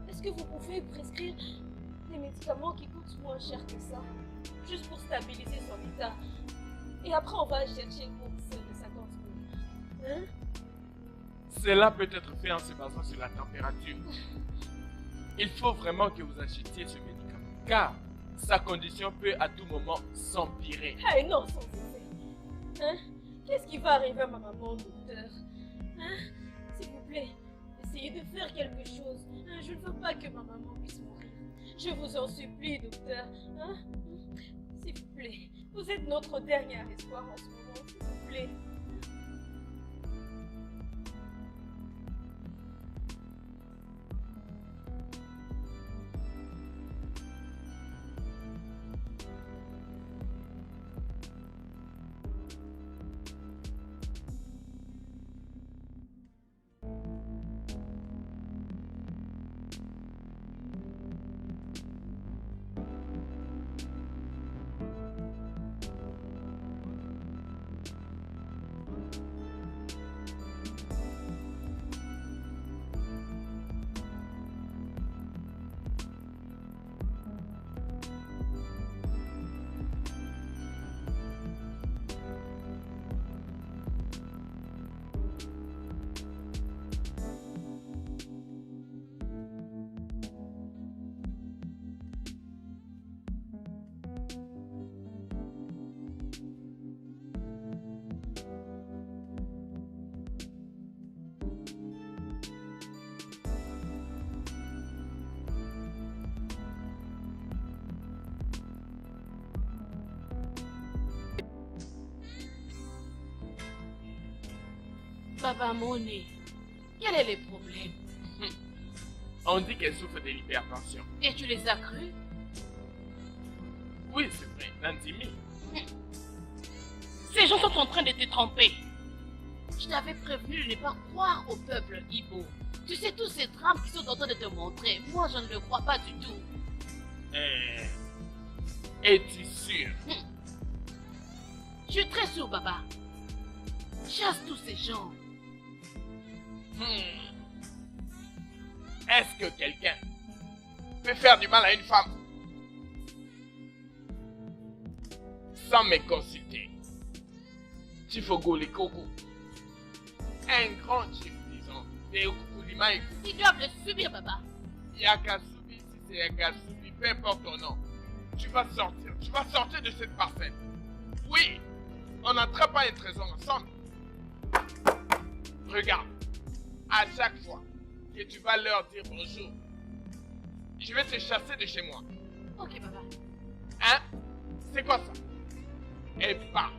est-ce que vous pouvez prescrire des médicaments qui coûtent moins cher que ça? Juste pour stabiliser son état. Et après, on va chercher une bourse de 50 000. Hein? Cela peut être fait en se basant sur la température. Il faut vraiment que vous achetiez ce médicament, car sa condition peut à tout moment s'empirer. Ah non, sans effet. Hein? Qu'est-ce qui va arriver à ma maman, docteur? Hein? S'il vous plaît, essayez de faire quelque chose. Hein? Je ne veux pas que ma maman puisse mourir. Je vous en supplie, docteur. Hein? S'il vous plaît, vous êtes notre dernier espoir en ce moment, s'il vous plaît. Baba Moné, quel est le problème? On dit qu'elle souffre de l'hypertension. Et tu les as crus? Oui, c'est vrai, Nandimi. Ces gens sont en train de te tromper. Je t'avais prévenu de ne pas croire au peuple Ibo. Tu sais tous ces drames qui sont en train de te montrer. Moi, je ne le crois pas du tout. Es-tu sûr? Je suis très sûr, Baba. Chasse tous ces gens. Est-ce que quelqu'un peut faire du mal à une femme sans me consulter? Chifogo Likoko, un grand chief, disons, de Okukulima et Ils doivent le subir, Baba. Yakasubi, si c'est Yakasubi, peu importe ton nom, tu vas sortir de cette parcelle. Oui, on n'attrape pas un trésor ensemble. Regarde, à chaque fois que tu vas leur dire bonjour, je vais te chasser de chez moi. Ok, Baba. Hein? C'est quoi ça? Et pas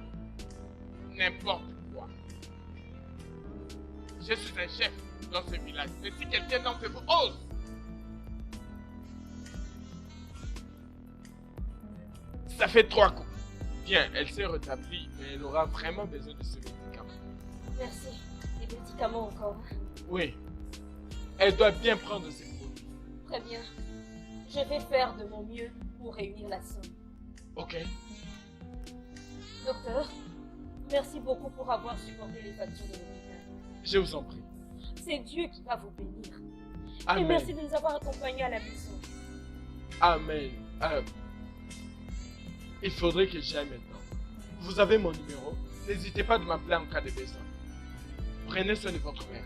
n'importe quoi. Je suis un chef dans ce village. Mais si quelqu'un d'entre vous ose Ça fait 3 coups. Bien, elle s'est rétablie, mais elle aura vraiment besoin de ce médicament. Merci. Des médicaments encore. Oui. Elle doit bien prendre ses produits. Très bien. Je vais faire de mon mieux pour réunir la somme. Ok. Docteur, merci beaucoup pour avoir supporté les factures de l'hôpital. Je vous en prie. C'est Dieu qui va vous bénir. Amen. Et merci de nous avoir accompagnés à la maison. Amen. Il faudrait que j'aille maintenant. Vous avez mon numéro. N'hésitez pas de m'appeler en cas de besoin. Prenez soin de votre mère.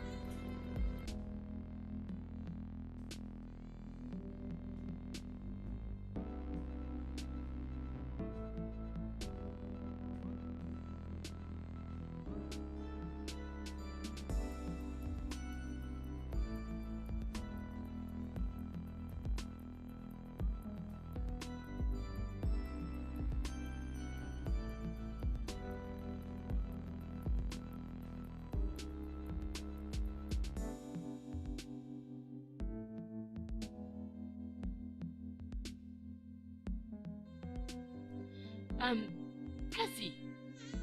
Cassie,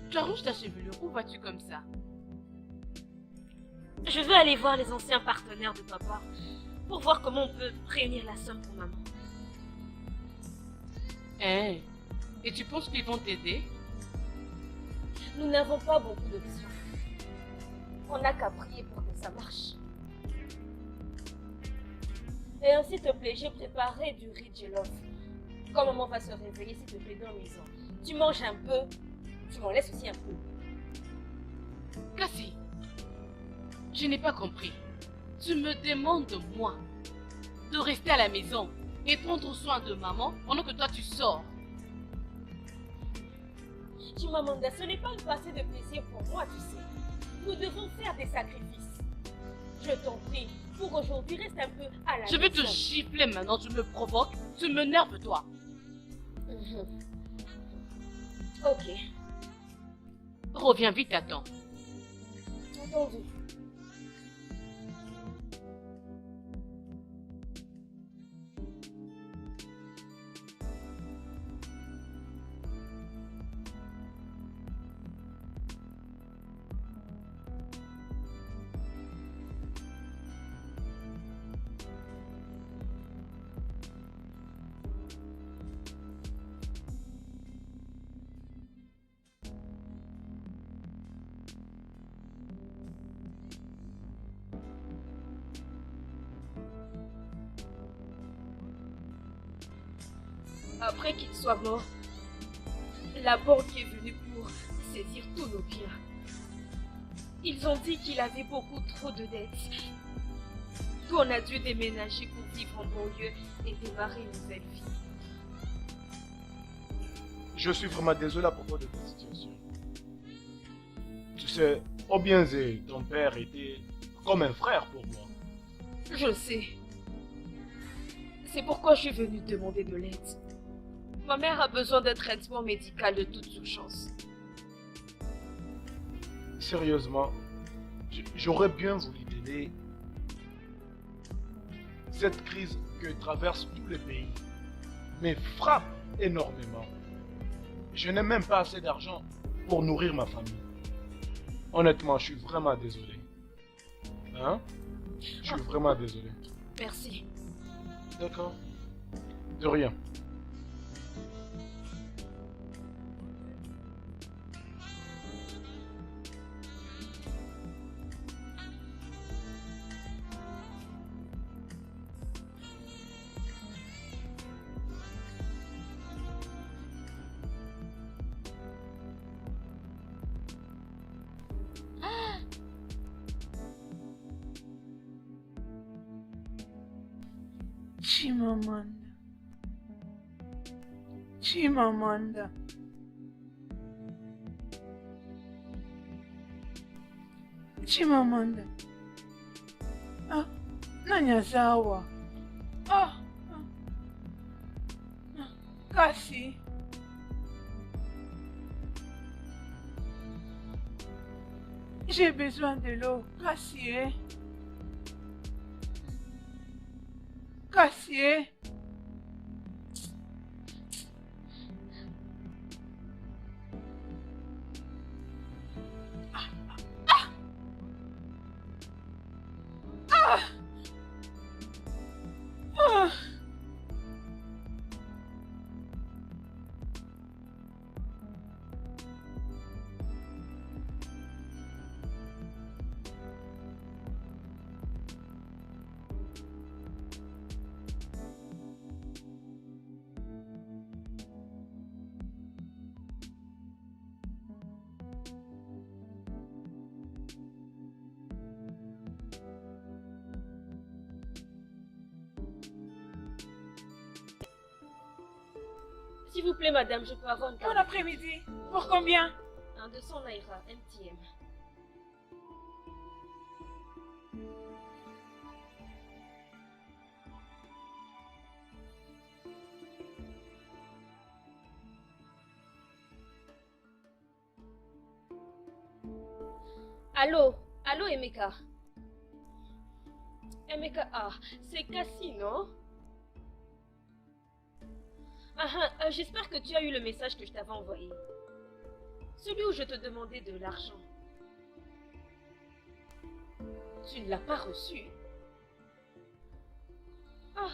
tu arranges ta chevelure, où vas-tu comme ça? Je veux aller voir les anciens partenaires de papa pour voir comment on peut réunir la somme pour maman. Hein? Et tu penses qu'ils vont t'aider? Nous n'avons pas beaucoup d'options. On n'a qu'à prier pour que ça marche. Et ainsi, s'il te plaît, j'ai préparé du riz jollof. Quand maman va se réveiller, s'il te plaît, donne-lui-en. Tu manges un peu, tu m'en laisses aussi un peu. Cassie, je n'ai pas compris. Tu me demandes, moi, de rester à la maison et prendre soin de maman pendant que toi tu sors. Chimamanda, ce n'est pas une passé de plaisir pour moi, tu sais. Nous devons faire des sacrifices. Je t'en prie, pour aujourd'hui, reste un peu à la maison. Je vais te gifler maintenant, tu me provoques, tu m'énerves toi. Ok. Reviens vite à temps. Entendu. Après qu'il soit mort, la banque est venue pour saisir tous nos biens. Ils ont dit qu'il avait beaucoup trop de dettes. Qu'on a dû déménager pour vivre en banlieue et démarrer une nouvelle vie. Je suis vraiment désolé à propos de ta situation. Tu sais, Obienze, ton père était comme un frère pour moi. Je le sais. C'est pourquoi je suis venue te demander de l'aide. Ma mère a besoin d'un traitement médical de toute urgence. Sérieusement, j'aurais bien voulu t'aider. Cette crise que traverse tous les pays me frappe énormément. Je n'ai même pas assez d'argent pour nourrir ma famille. Honnêtement, je suis vraiment désolé. Hein? Je suis vraiment désolé. Merci. D'accord? De rien. Chimamanda. Chimamanda. Chimamanda. Ah, Nanyazawa. Cassie. J'ai besoin de l'eau, Cassie. Cassie. Ah. S'il vous plaît, madame, je peux avoir une Bon carte. après-midi. Pour combien? Un 200 naira, MTM. Allô? Allô, Emeka? Emeka, ah, c'est Cassie, non? J'espère que tu as eu le message que je t'avais envoyé. Celui où je te demandais de l'argent. Tu ne l'as pas reçu. Ah,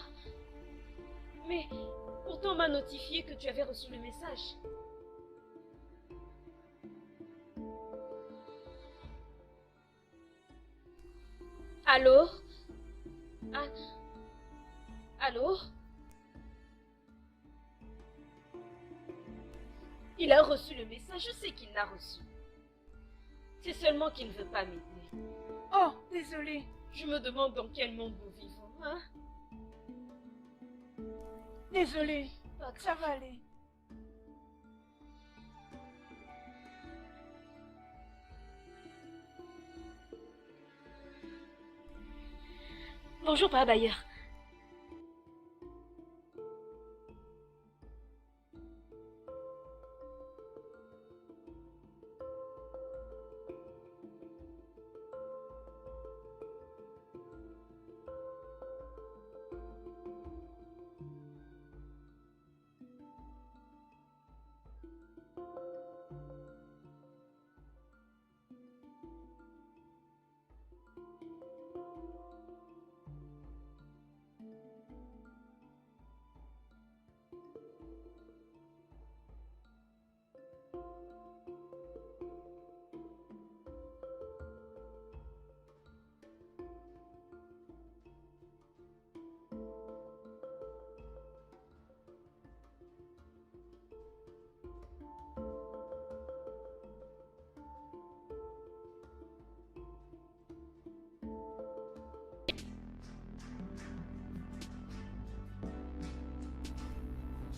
mais pourtant on m'a notifié que tu avais reçu le message. Allô? Ah, allô? Il a reçu le message, je sais qu'il l'a reçu. C'est seulement qu'il ne veut pas m'aider. Oh, désolé. Je me demande dans quel monde nous vivons, hein? Désolé. Pas grave. Ça va aller. Bonjour, Papa Bayer.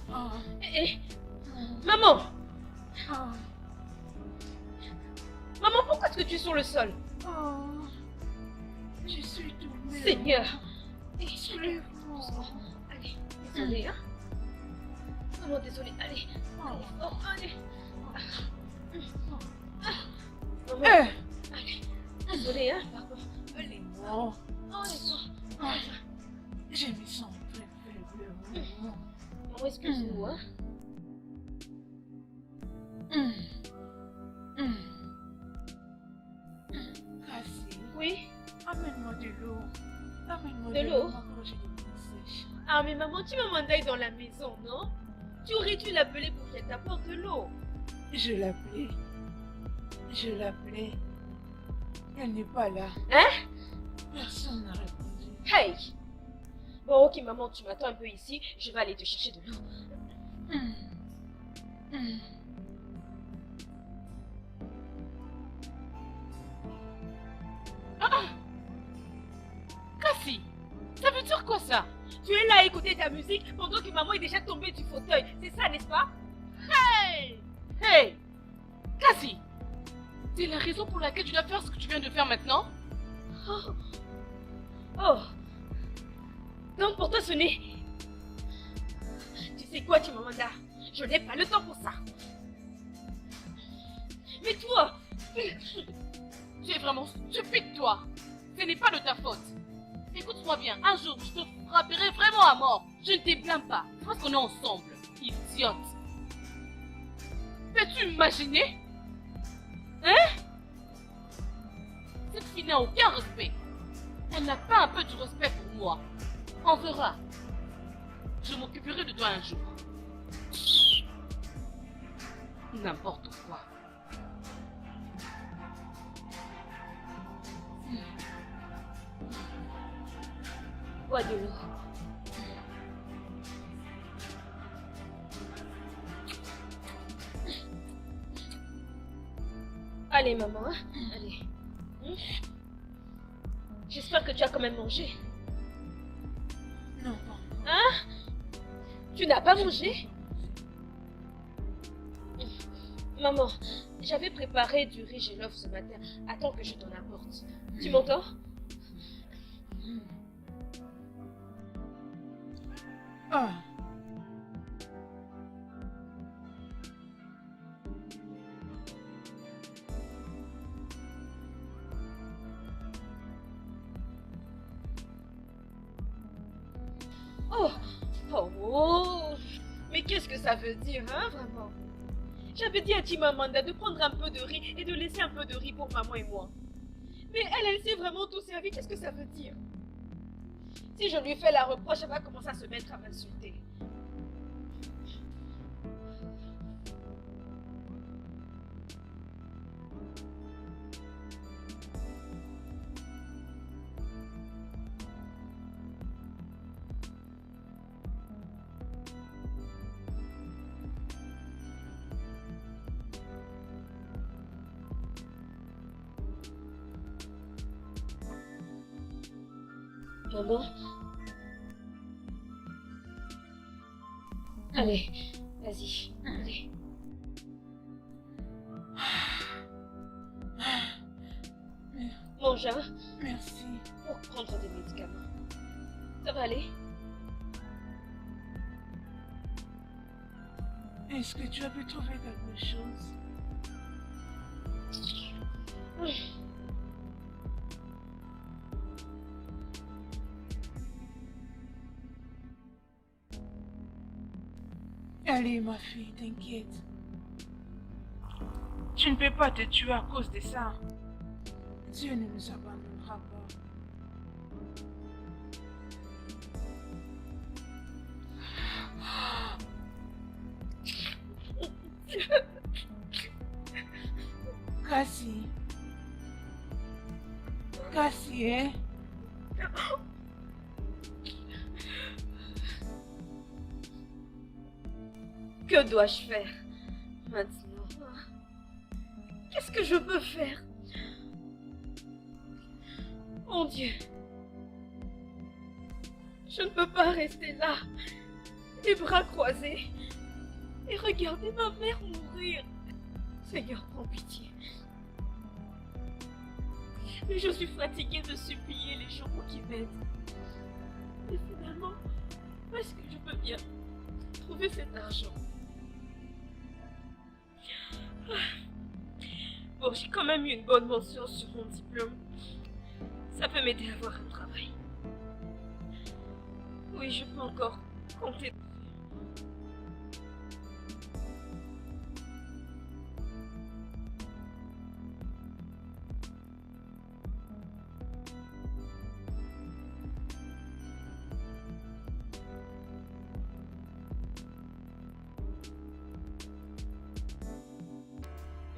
Oh. Maman! Oh. Maman, pourquoi est-ce que tu es sur le sol? Oh. Je suis tombée. Seigneur! Excusez-moi. Allez, désolée, hein? Maman, désolée, allez. Oh. Oh, allez. Maman, Eh. allez. Désolée, hein? Pardon. Allez. Oh. Oh, laisse-moi. Ah. Je me sens très faible. Maman, excuse-moi, hein? Cassie, Oui? amène-moi de l'eau. Amène-moi De l'eau? quand j'ai des mains sèches. Ah, mais maman, tu m'as mandé dans la maison, non? Tu aurais dû l'appeler pour qu'elle t'apporte de l'eau. Je l'appelais. Je l'appelais. Elle n'est pas là. Hein? Personne n'a répondu. Hey! Bon, ok, maman, tu m'attends un peu ici. Je vais aller te chercher de l'eau. Cassie, ça veut dire quoi ça? Tu es là à écouter ta musique pendant que maman est déjà tombée du fauteuil. C'est ça, n'est-ce pas? Hey! Hey! Cassie! C'est la raison pour laquelle tu dois faire ce que tu viens de faire maintenant? Oh. Oh. Donc pour toi, ce n'est... Tu sais quoi, Chimamanda? Je n'ai pas le temps pour ça. Mais toi... Tu es vraiment stupide, toi! Ce n'est pas de ta faute! Écoute-moi bien, un jour, je te frapperai vraiment à mort. Je ne te blâme pas, parce qu'on est ensemble. Idiote! Peux-tu imaginer? Hein? Cette fille n'a aucun respect. Elle n'a pas un peu de respect pour moi. On verra. Je m'occuperai de toi un jour. N'importe quoi. Bois de l'eau. Allez, maman, hein? Allez. J'espère que tu as quand même mangé. Non, non. Hein? Tu n'as pas mangé? Maman, j'avais préparé du riz jollof ce matin. Attends que je t'en apporte. Tu m'entends? Ah. Oh, oh, oh. Mais qu'est-ce que ça veut dire, hein, vraiment? J'avais dit à Chimamanda de prendre un peu de riz et de laisser un peu de riz pour maman et moi. Mais elle s'est vraiment tout servi. Qu'est-ce que ça veut dire? Si je lui fais la reproche, elle va commencer à se mettre à m'insulter. Maman? Allez, vas-y, allez. Mange, hein, Merci. pour prendre des médicaments. Ça va aller? Est-ce que tu as pu trouver quelque chose? Allez, ma fille, t'inquiète. Tu ne peux pas te tuer à cause de ça. Dieu ne nous abandonnera pas. Cassie. Cassie, hein? Que dois-je faire maintenant? Qu'est-ce que je peux faire? Mon Dieu, je ne peux pas rester là, les bras croisés, et regarder ma mère mourir. Seigneur, prends pitié. Mais je suis fatiguée de supplier les gens qui m'aident. Et finalement, où est-ce que je peux bien trouver cet argent? Bon, j'ai quand même eu une bonne mention sur mon diplôme. Ça peut m'aider à avoir un travail. Oui, je peux encore compter.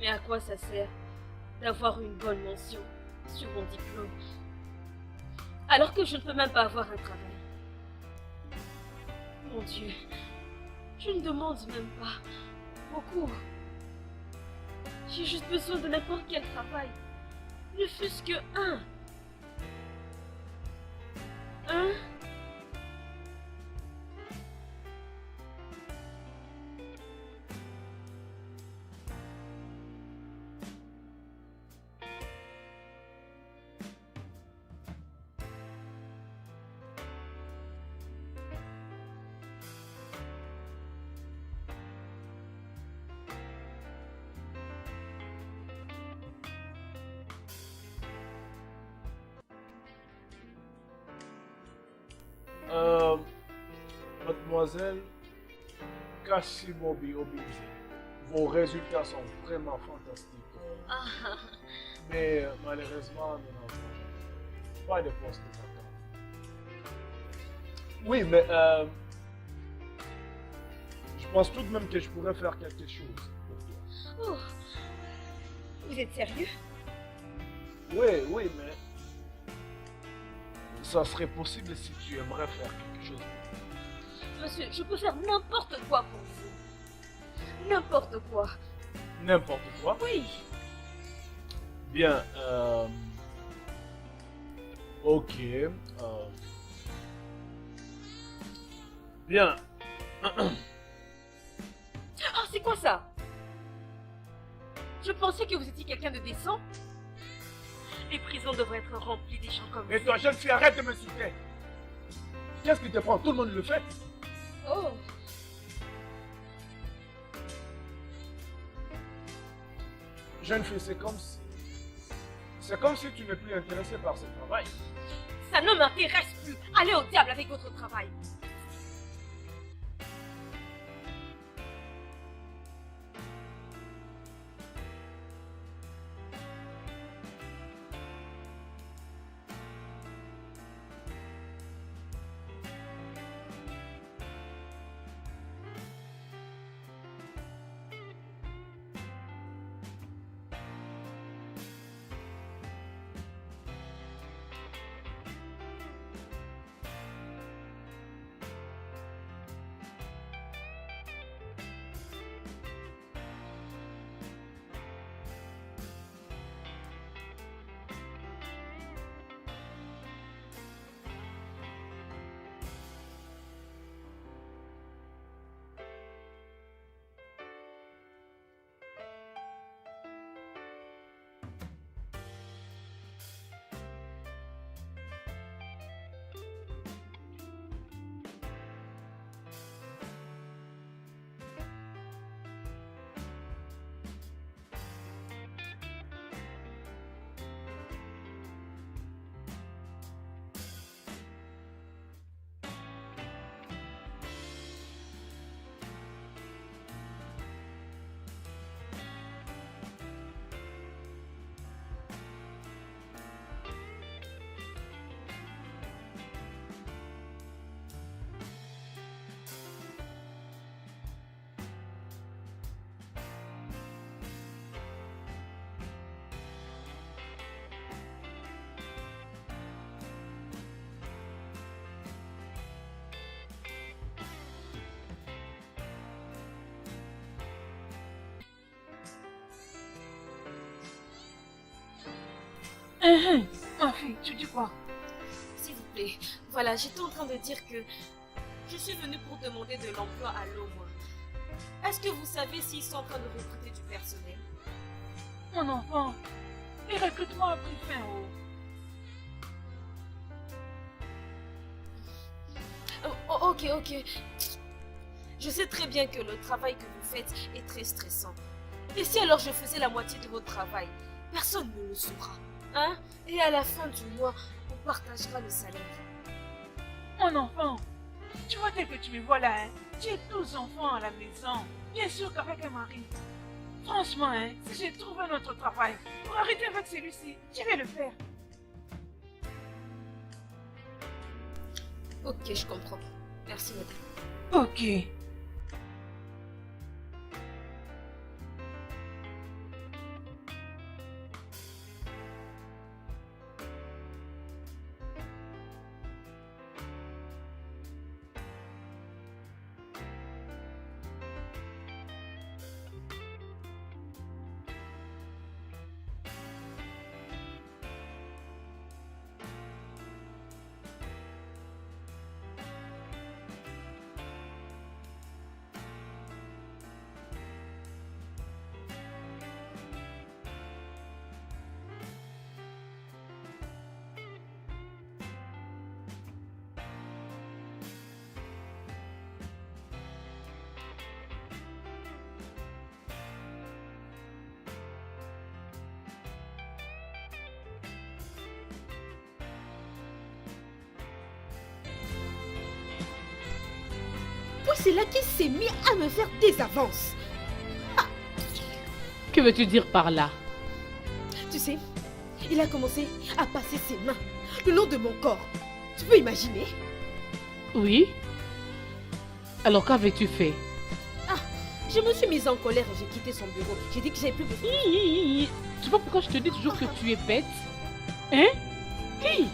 Mais à quoi ça sert d'avoir une bonne mention sur mon diplôme alors que je ne peux même pas avoir un travail? Mon Dieu, je ne demande même pas beaucoup. J'ai juste besoin de n'importe quel travail, ne fût-ce que un. Un? Mademoiselle Cassie Bobby Obinze, vos résultats sont vraiment fantastiques. Mais malheureusement, nous n'avons pas de poste vacant. Oui, mais Je pense tout de même que je pourrais faire quelque chose pour toi. Oh, vous êtes sérieux? Oui, mais ça serait possible si tu aimerais faire quelque chose. Monsieur, je peux faire n'importe quoi pour vous. N'importe quoi. N'importe quoi. Oui. Bien, ok. Bien. Oh, c'est quoi ça? Je pensais que vous étiez quelqu'un de décent. Les prisons devraient être remplies des gens comme vous. Et toi, jeune fille, arrête de m'insulter. Qu'est-ce qui te prend? Tout le monde le fait. Oh. Jeune fille, c'est comme si... C'est comme si tu n'es plus intéressée par ce travail. Ça ne m'intéresse plus. Allez au diable avec votre travail. Ma fille, tu dis quoi? S'il vous plaît. Voilà, j'étais en train de dire que je suis venue pour demander de l'emploi à l'OMA. Est-ce que vous savez s'ils sont en train de recruter du personnel? Mon enfant, les recrutements ont pris fin. Ok. Je sais très bien que le travail que vous faites est très stressant. Et si alors je faisais la moitié de votre travail? Personne ne le saura. Hein? Et à la fin du mois, on partagera le salaire. Mon enfant, tu vois tel que tu me vois là, hein? Tu es 12 enfants à la maison. Bien sûr qu'avec un mari. Franchement, hein, si j'ai trouvé un autre travail pour arrêter avec celui-ci, je vais le faire. Ok, je comprends. Merci, madame. Ok. Puis c'est là qu'il s'est mis à me faire des avances. Que veux-tu dire par là? Tu sais, il a commencé à passer ses mains le long de mon corps. Tu peux imaginer? Oui. Alors qu'avais-tu fait? Je me suis mise en colère et j'ai quitté son bureau. J'ai dit que j'avais plus besoin. Tu vois pourquoi je te dis toujours que tu es bête? Hein? Hi.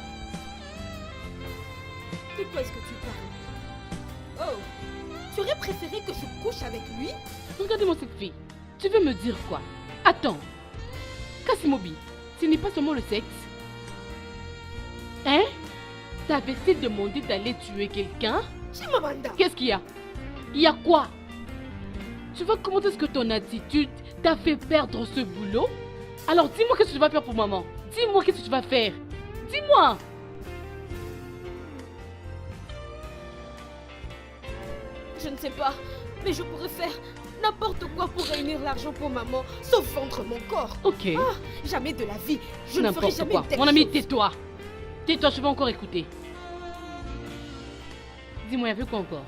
De quoi est-ce que tu parles? Oh, tu aurais préféré que je couche avec lui? Regarde-moi cette fille. Tu veux me dire quoi? Attends. Kasimobi, ce n'est pas seulement le sexe. Hein? T'avais-tu demandé d'aller tuer quelqu'un? Chimamanda! Qu'est-ce qu'il y a? Il y a quoi? Tu vois comment est-ce que ton attitude t'a fait perdre ce boulot? Alors dis-moi qu'est-ce que tu vas faire pour maman. Dis-moi qu'est-ce que tu vas faire. Dis-moi. Je ne sais pas, mais je pourrais faire n'importe quoi pour réunir l'argent pour maman, sauf vendre mon corps. Ok. Ah, jamais de la vie. Je ne ferai N'importe jamais quoi. une telle Mon ami, chose. tais-toi. Tais-toi, je vais encore écouter. Dis-moi, il y avait quoi encore?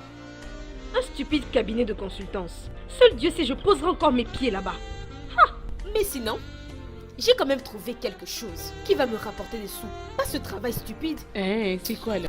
Un stupide cabinet de consultance. Seul Dieu sait, je poserai encore mes pieds là-bas. Mais sinon, j'ai quand même trouvé quelque chose qui va me rapporter des sous. Pas ce travail stupide. Hein, c'est quoi là?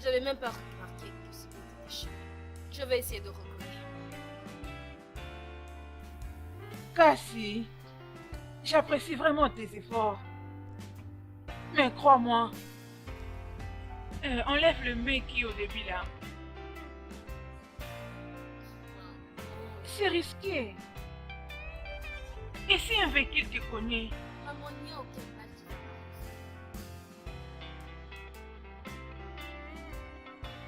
J'avais même pas remarqué que c'était déchiré. Je vais essayer de recoller. Cassie, j'apprécie vraiment tes efforts. Mais crois-moi, enlève le mec qui est au début là. C'est risqué. Et si un véhicule te connaît? Maman, il n'y a aucun mal qui va.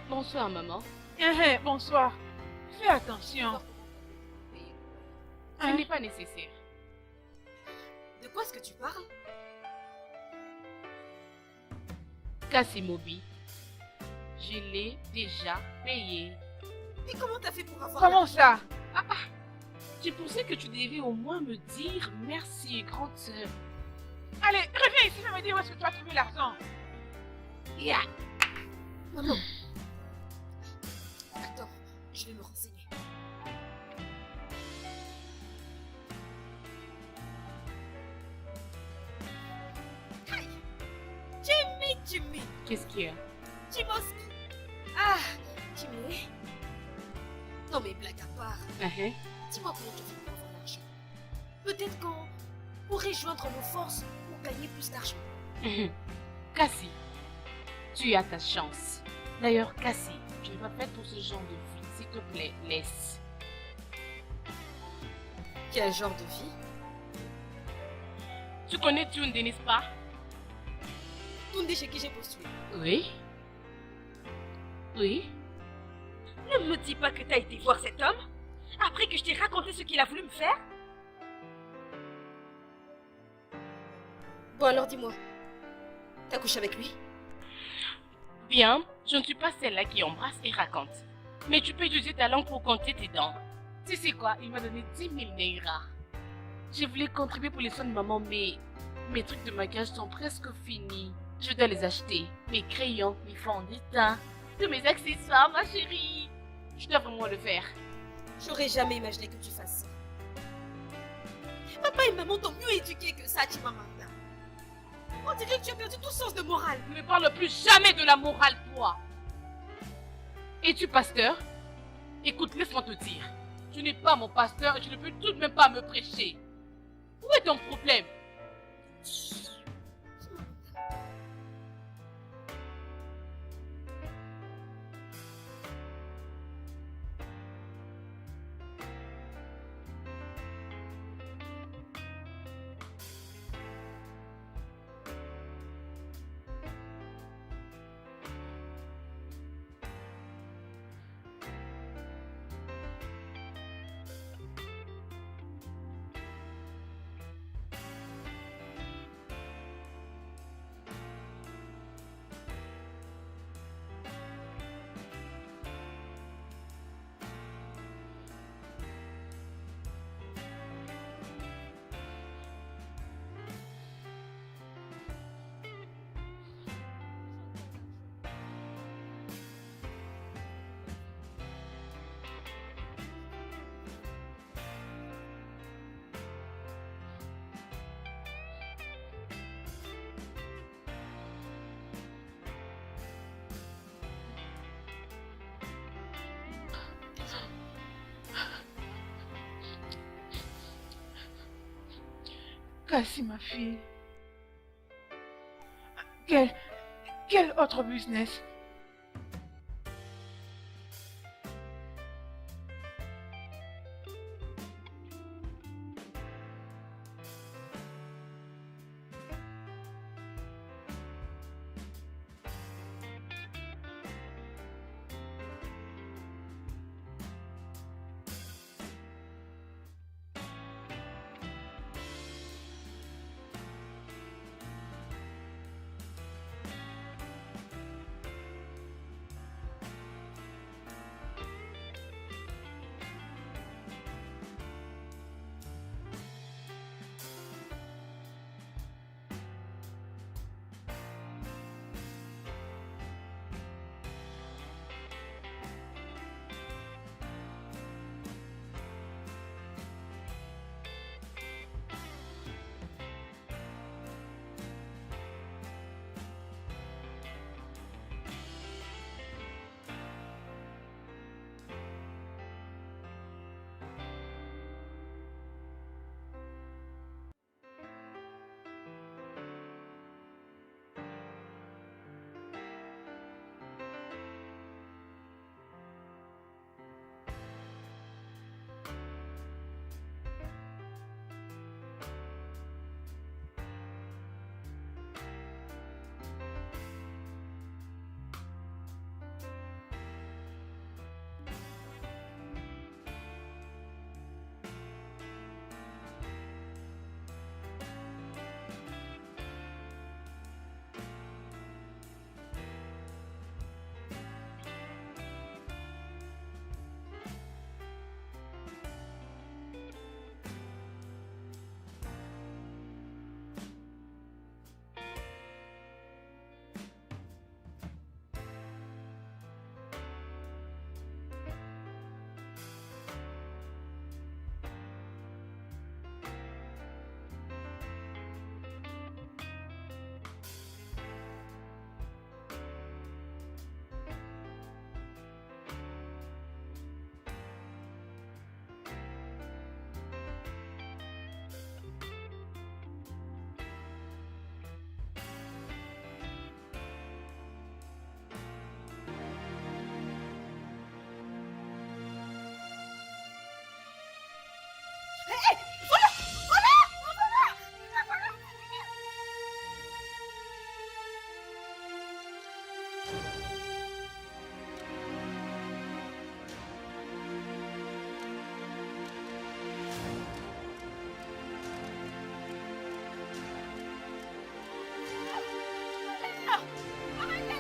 Bonsoir, maman. Bonsoir. Fais attention. Ce n'est pas nécessaire. De quoi est-ce que tu parles? Kasimobi, je l'ai déjà payé. Et comment t'as fait pour avoir... Comment ça? Tu pensais que tu devais au moins me dire merci, grande sœur. Allez, reviens ici, me dire où est-ce que tu as trouvé l'argent. Yeah. Maman. Attends, je vais me renseigner. Aïe! Jimmy! Qu'est-ce qu'il y a? Jimoski! Ah! Jimmy! Non mais blague à part, dis-moi comment tu fais pour avoir l'argent. Peut-être qu'on pourrait joindre nos forces pour gagner plus d'argent. Cassie, tu as ta chance. D'ailleurs, Cassie, je n'ai pas fait pour ce genre de vie. S'il te plaît, laisse. Quel genre de vie? Tu connais Tunde, n'est-ce pas? Tunde chez qui j'ai postulé. Oui. Oui. Ne me dis pas que t'as été voir cet homme après que je t'ai raconté ce qu'il a voulu me faire. Bon alors dis-moi, t'as couché avec lui? Bien, je ne suis pas celle-là qui embrasse et raconte. Mais tu peux utiliser ta langue pour compter tes dents. Tu sais quoi, il m'a donné 10 000 neiras. Je voulais contribuer pour les soins de maman, mais mes trucs de maquillage sont presque finis. Je dois les acheter. Mes crayons, mes fonds de teint, tous mes accessoires, ma chérie. Je dois vraiment le faire. J'aurais jamais imaginé que tu fasses ça. Papa et maman t'ont mieux éduqué que ça, Chimamanda. On dirait que tu as perdu tout sens de morale. Ne me parle plus jamais de la morale, toi. Es-tu pasteur? Écoute, laisse-moi te dire. Tu n'es pas mon pasteur et tu ne peux tout de même pas me prêcher. Où est ton problème? Cassie, ma fille. Quel autre business?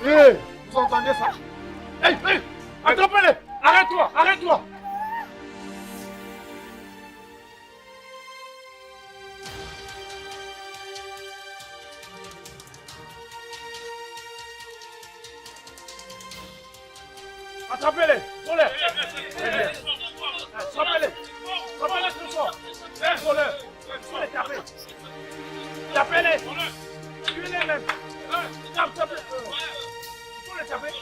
Hé, vous entendez ça? Hé, hé, attrapez-les! Arrête-toi, arrête-toi! Attrapez-les! Volez! Attrapez-les! Attrapez-les très fort! Volez! Faut les taper! Tapez-les! Tuez-les même. Tape. Il faut les taper.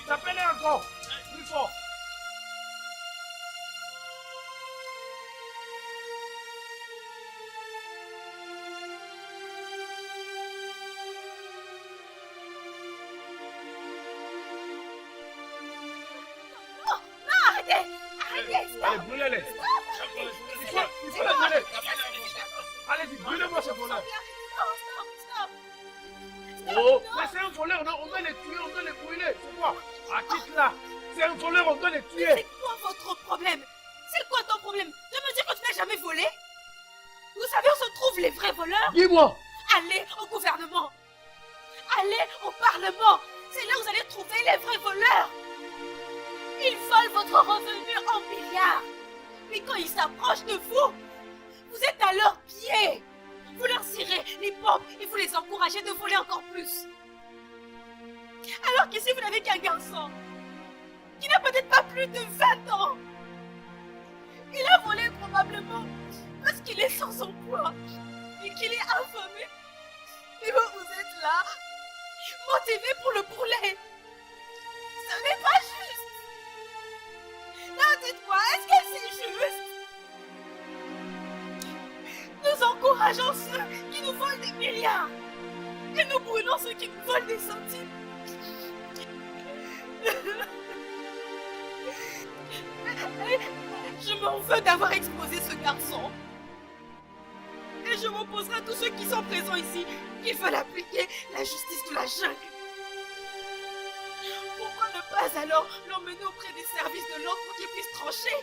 Tapez-les encore. Plus fort. Allez, brûlez-les. Il faut les brûler. Allez-y, brûlez-moi ce voleur. Oh, mais c'est un voleur, non, on doit les tuer, on doit les brûler. C'est quoi? Ah, quitte là. C'est un voleur, on doit les tuer. C'est quoi votre problème? C'est quoi ton problème? De me dire que tu n'as jamais volé? Vous savez où se trouvent les vrais voleurs? Dis-moi. Allez au gouvernement. Allez au Parlement. C'est là où vous allez trouver les vrais voleurs. Ils volent votre revenu en milliards. Mais quand ils s'approchent de vous, vous êtes à leurs pieds. Vous leur cirez les pompes et vous les encouragez de voler encore plus. Alors qu'ici, vous n'avez qu'un garçon qui n'a peut-être pas plus de 20 ans. Il a volé probablement parce qu'il est sans emploi et qu'il est affamé. Et vous êtes là, motivé pour le brûler. Ce n'est pas juste. Non, dites-moi, est-ce que c'est juste? Nous encourageons ceux qui nous volent des milliards et nous brûlons ceux qui nous volent des centimes. Je m'en veux d'avoir exposé ce garçon. Et je m'opposerai à tous ceux qui sont présents ici, qui veulent appliquer la justice de la jungle. Pourquoi ne pas alors l'emmener auprès des services de l'ordre pour qu'ils puissent trancher?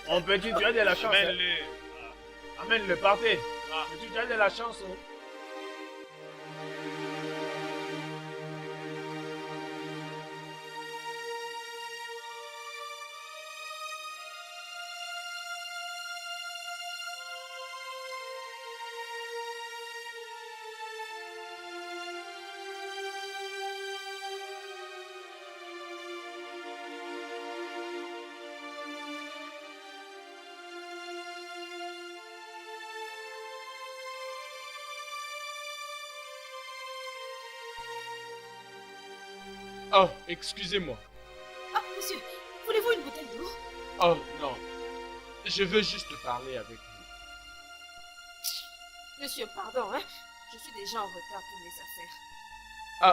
Mon petit, tu as de la chance. Amène-le. Amène-le, partez. Petit, tu as de la chance. Oh, excusez-moi. Ah, monsieur, voulez-vous une bouteille d'eau? Oh, non. Je veux juste parler avec vous. Monsieur, pardon, hein. Je suis déjà en retard pour mes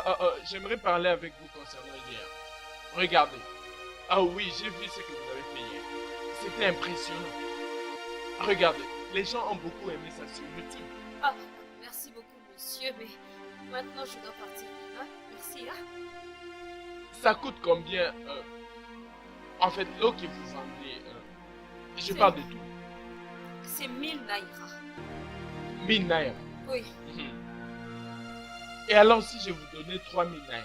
affaires. J'aimerais parler avec vous concernant hier. Regardez. Ah oui, j'ai vu ce que vous avez fait hier. C'était impressionnant. Regardez, les gens ont beaucoup aimé ça sur YouTube. Ah, merci beaucoup, monsieur, mais maintenant je dois partir. Hein? Merci, hein. Ça coûte combien en fait, l'eau que vous vendez, je parle de tout. C'est 1000 naira. 1000 naira. Oui. Et alors, si je vous donnais 3000 naira,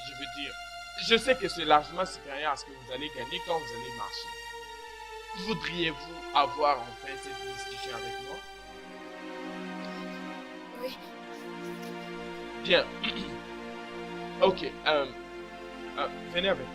je veux dire, je sais que c'est largement supérieur à ce que vous allez gagner quand vous allez marcher. Voudriez-vous avoir enfin cette discussion avec moi? Oui. Bien. Ok, venez avec.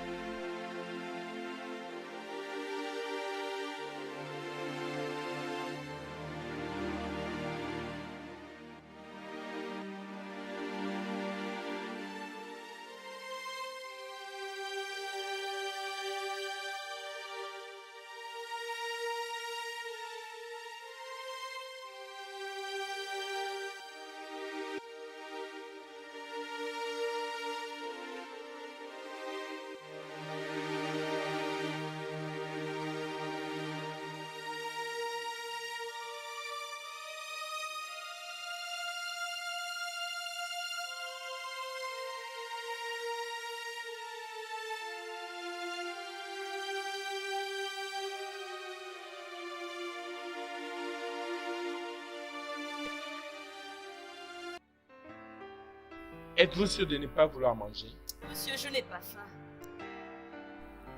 Êtes-vous sûr de ne pas vouloir manger? Monsieur, je n'ai pas faim.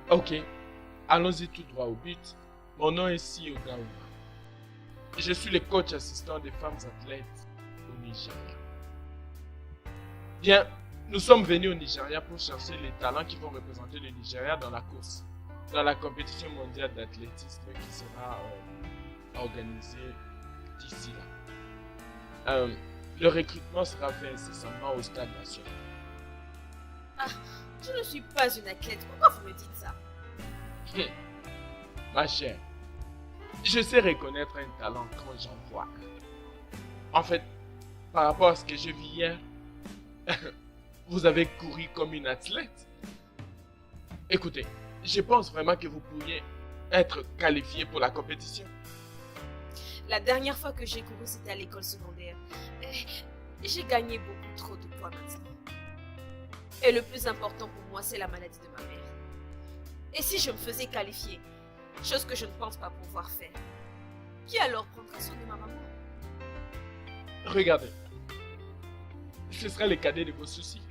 Ok, allons-y tout droit au but. Mon nom est Sio Gauma. Je suis le coach assistant des femmes athlètes au Nigeria. Bien, nous sommes venus au Nigeria pour chercher les talents qui vont représenter le Nigeria dans la course, dans la compétition mondiale d'athlétisme qui sera organisée d'ici là. Le recrutement sera fait incessamment au stade national. Ah, je ne suis pas une athlète. Pourquoi vous me dites ça? Ma chère, je sais reconnaître un talent quand j'en vois un. En fait, par rapport à ce que j'ai vu hier, vous avez couru comme une athlète. Écoutez, je pense vraiment que vous pourriez être qualifié pour la compétition. La dernière fois que j'ai couru, c'était à l'école secondaire. Et j'ai gagné beaucoup trop de poids maintenant. Et le plus important pour moi, c'est la maladie de ma mère. Et si je me faisais qualifier, chose que je ne pense pas pouvoir faire, qui alors prendra soin de ma maman? Regardez, ce sera le cadet de vos soucis.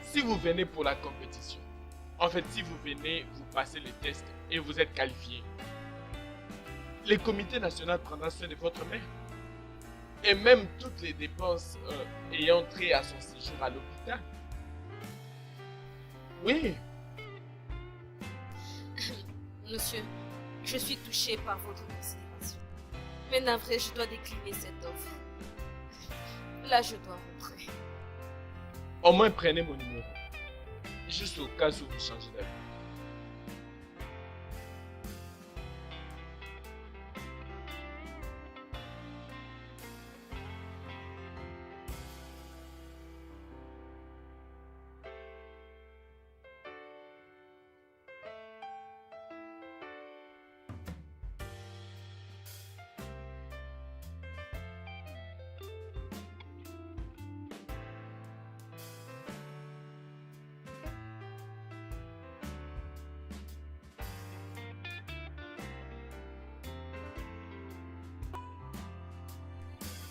Si vous venez pour la compétition, en fait, si vous venez, vous passez le test et vous êtes qualifié, le comité national prendra soin de votre mère. Et même toutes les dépenses ayant trait à son séjour à l'hôpital. Oui. Monsieur, je suis touchée par votre considération. Mais navré, je dois décliner cette offre. Là, je dois rentrer. Au moins, prenez mon numéro. Juste au cas où vous changez d'avis.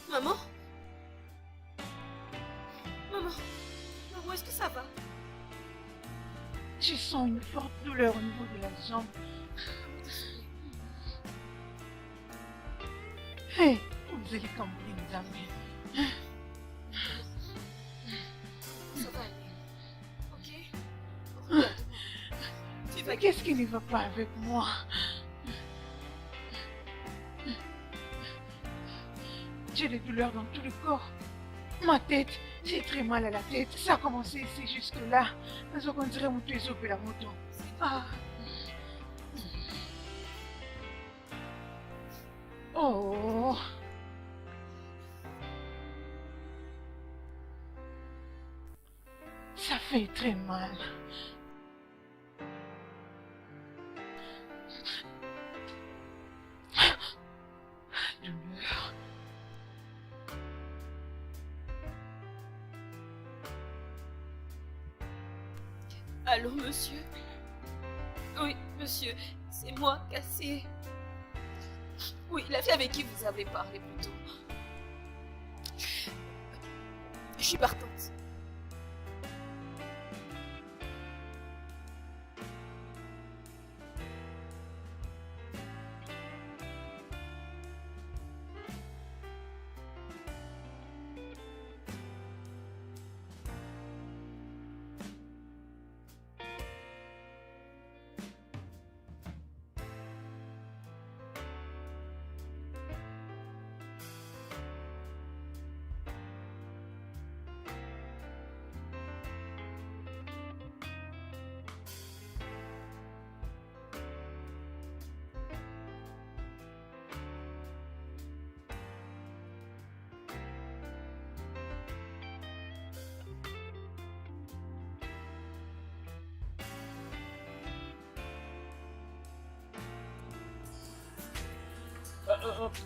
Maman? Maman? Maman, est-ce que ça va? Je sens une forte douleur au niveau de la jambe. Hé, vous allez cambriner mes amis. Ça va aller. Ok? Regarde-moi. Tu vas... Qu'est-ce qui ne va pas avec moi? J'ai des douleurs dans tout le corps. Ma tête, j'ai très mal à la tête. Ça a commencé ici jusque-là. Mais on dirait mon trésor et la moto. Ah. Oh. Ça fait très mal. Douleur. Allô, monsieur? Oui, monsieur, c'est moi, Cassé. Oui, la fille avec qui vous avez parlé plus tôt. Je suis partante.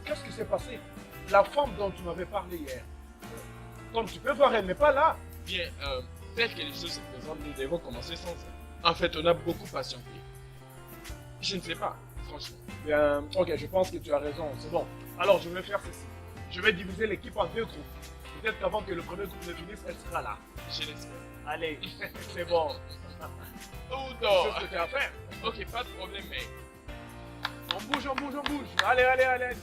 Qu'est-ce qui s'est passé? La femme dont tu m'avais parlé hier. Comme tu peux voir, elle n'est pas là. Bien, tel que les choses se présentent, nous devons commencer sans elle. En fait, on a beaucoup patienté. Je ne sais pas, franchement. Bien, ok, je pense que tu as raison, c'est bon. Alors, je vais faire ceci. Je vais diviser l'équipe en deux groupes. Peut-être qu'avant que le premier groupe ne finisse, elle sera là. Je l'espère. Allez, c'est bon. Oh Tu non. sais ce que tu as à faire. Ok, pas de problème, mais On bouge, on bouge, on bouge. Allez, allez, allez.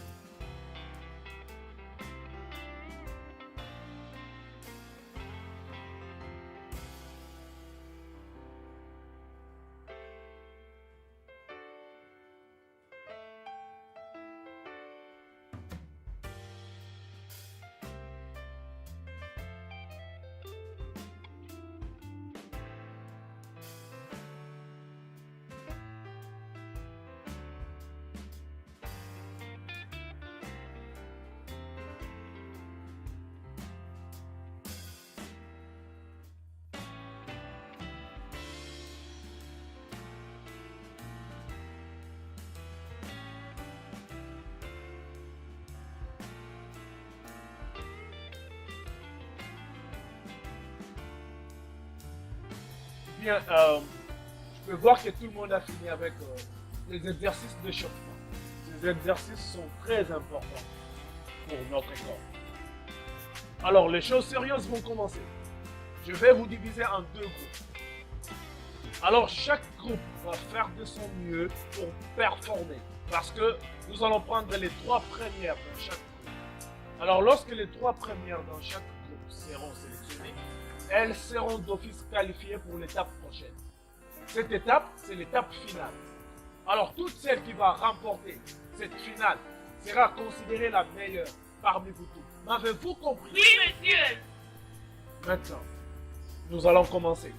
Bien, je peux voir que tout le monde a fini avec les exercices de chauffement. Ces exercices sont très importants pour notre corps. Alors, les choses sérieuses vont commencer. Je vais vous diviser en 2 groupes. Alors, chaque groupe va faire de son mieux pour performer. Parce que nous allons prendre les 3 premières dans chaque groupe. Alors, lorsque les 3 premières dans chaque groupe seront sélectionnées, elles seront d'office qualifiées pour l'étape prochaine. Cette étape, c'est l'étape finale. Alors, toute celle qui va remporter cette finale sera considérée la meilleure parmi vous tous. M'avez-vous compris? Oui, monsieur. Maintenant, nous allons commencer.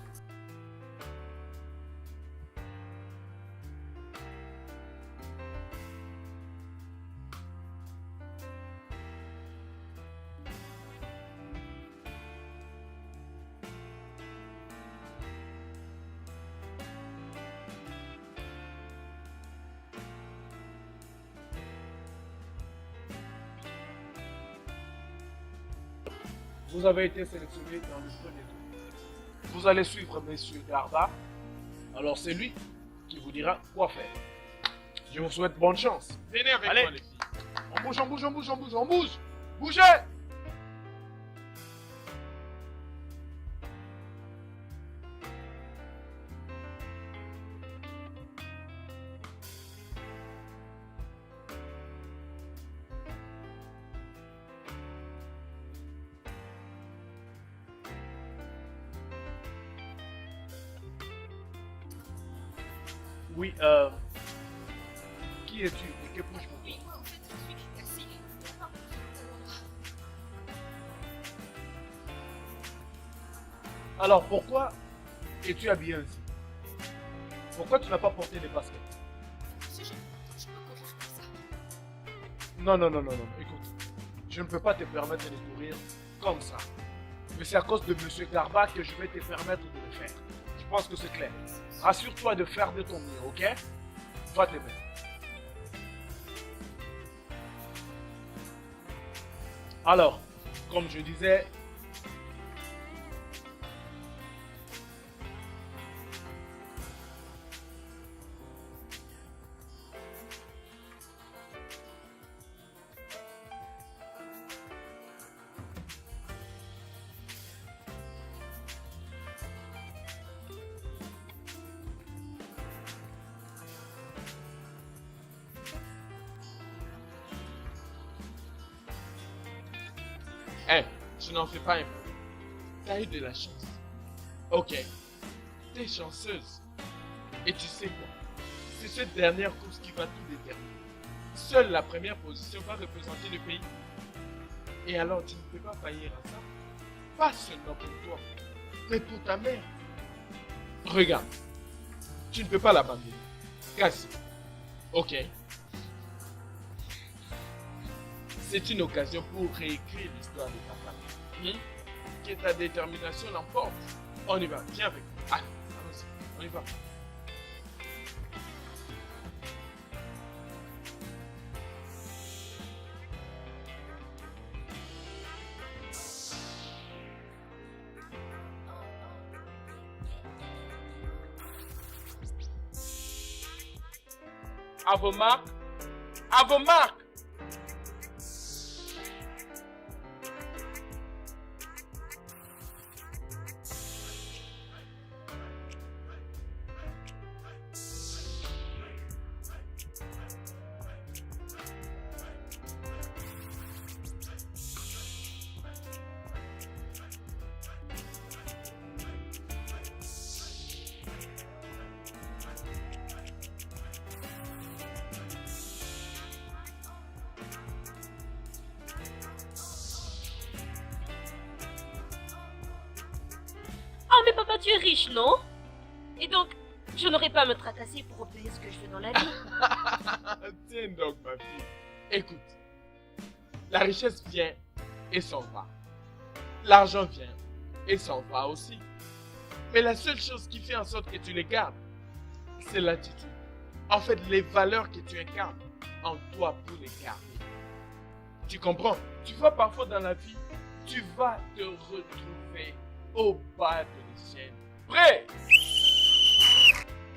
Vous avez été sélectionné dans le premier tour. Vous allez suivre Monsieur Garba. Alors c'est lui qui vous dira quoi faire. Je vous souhaite bonne chance. Venez avec Allez. moi, les filles. On bouge, on bouge, on bouge, on bouge, on bouge. Bougez! Oui, qui es-tu et que puis-je pour toi? Oui, moi en fait, je suis Cassie. Alors pourquoi es-tu habillé ainsi? Pourquoi tu n'as pas porté des baskets? Monsieur, je peux courir comme ça. Non, non, non, non, non, écoute, je ne peux pas te permettre de courir comme ça. Mais c'est à cause de Monsieur Garba que je vais te permettre de le faire. Je pense que c'est clair. Rassure-toi de faire de ton mieux, ok? Va te mettre. Alors, comme je disais, Hé, tu n'en fais pas un peu. T'as eu de la chance. Ok, t'es chanceuse. Et tu sais quoi? C'est cette dernière course qui va tout déterminer. Seule la première position va représenter le pays. Et alors tu ne peux pas faillir à ça. Pas seulement pour toi, mais pour ta mère. Regarde, tu ne peux pas l'abandonner. Cassie. Ok. C'est une occasion pour réécrire l'histoire de ta famille. Que ta détermination l'emporte. On y va, viens avec moi. Allez, allons-y, on y va. À vos marques. À vos marques. Oh, mais papa, tu es riche, non? Et donc, je n'aurai pas à me tracasser pour obtenir ce que je veux dans la vie. Tiens donc, ma fille. Écoute, la richesse vient et s'en va. L'argent vient et s'en va aussi. Mais la seule chose qui fait en sorte que tu les gardes, c'est l'attitude. En fait, les valeurs que tu incarnes en toi pour les garder. Tu comprends? Tu vois, parfois dans la vie, tu vas te retrouver au bas de l'échelle. Prêt?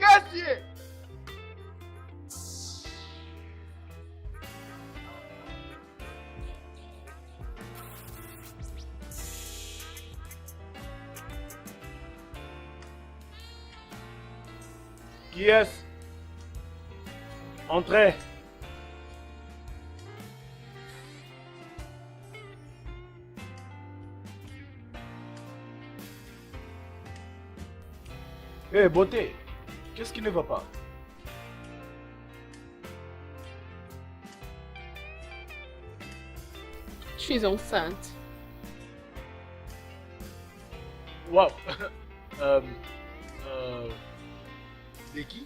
Cassier! Qui est-ce? Entrez. Hé, beauté, qu'est-ce qui ne va pas? Je suis enceinte. Waouh. De qui?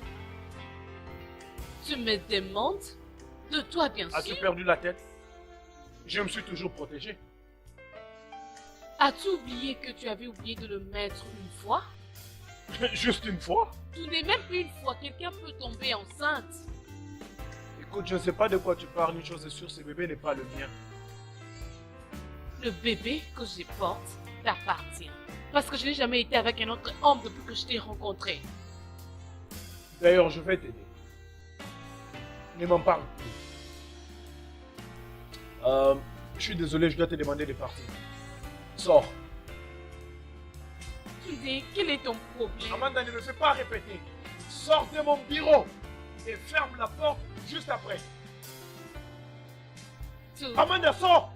Tu me demandes? De toi, bien As-tu sûr. perdu la tête? Je me suis toujours protégé. As-tu oublié que tu avais oublié de le mettre une fois? Juste une fois? Tout n'est même plus une fois. Quelqu'un peut tomber enceinte. Écoute, je ne sais pas de quoi tu parles. Une chose est sûre, ce bébé n'est pas le mien. Le bébé que je porte t'appartient. Parce que je n'ai jamais été avec un autre homme depuis que je t'ai rencontré. D'ailleurs, je vais t'aider. Ne m'en parle plus. Je suis désolé, je dois te demander de partir. Sors. Tunde, quel est ton problème? Amanda, ne me fais pas répéter. Sors de mon bureau et ferme la porte juste après. Tu- Amanda, sors!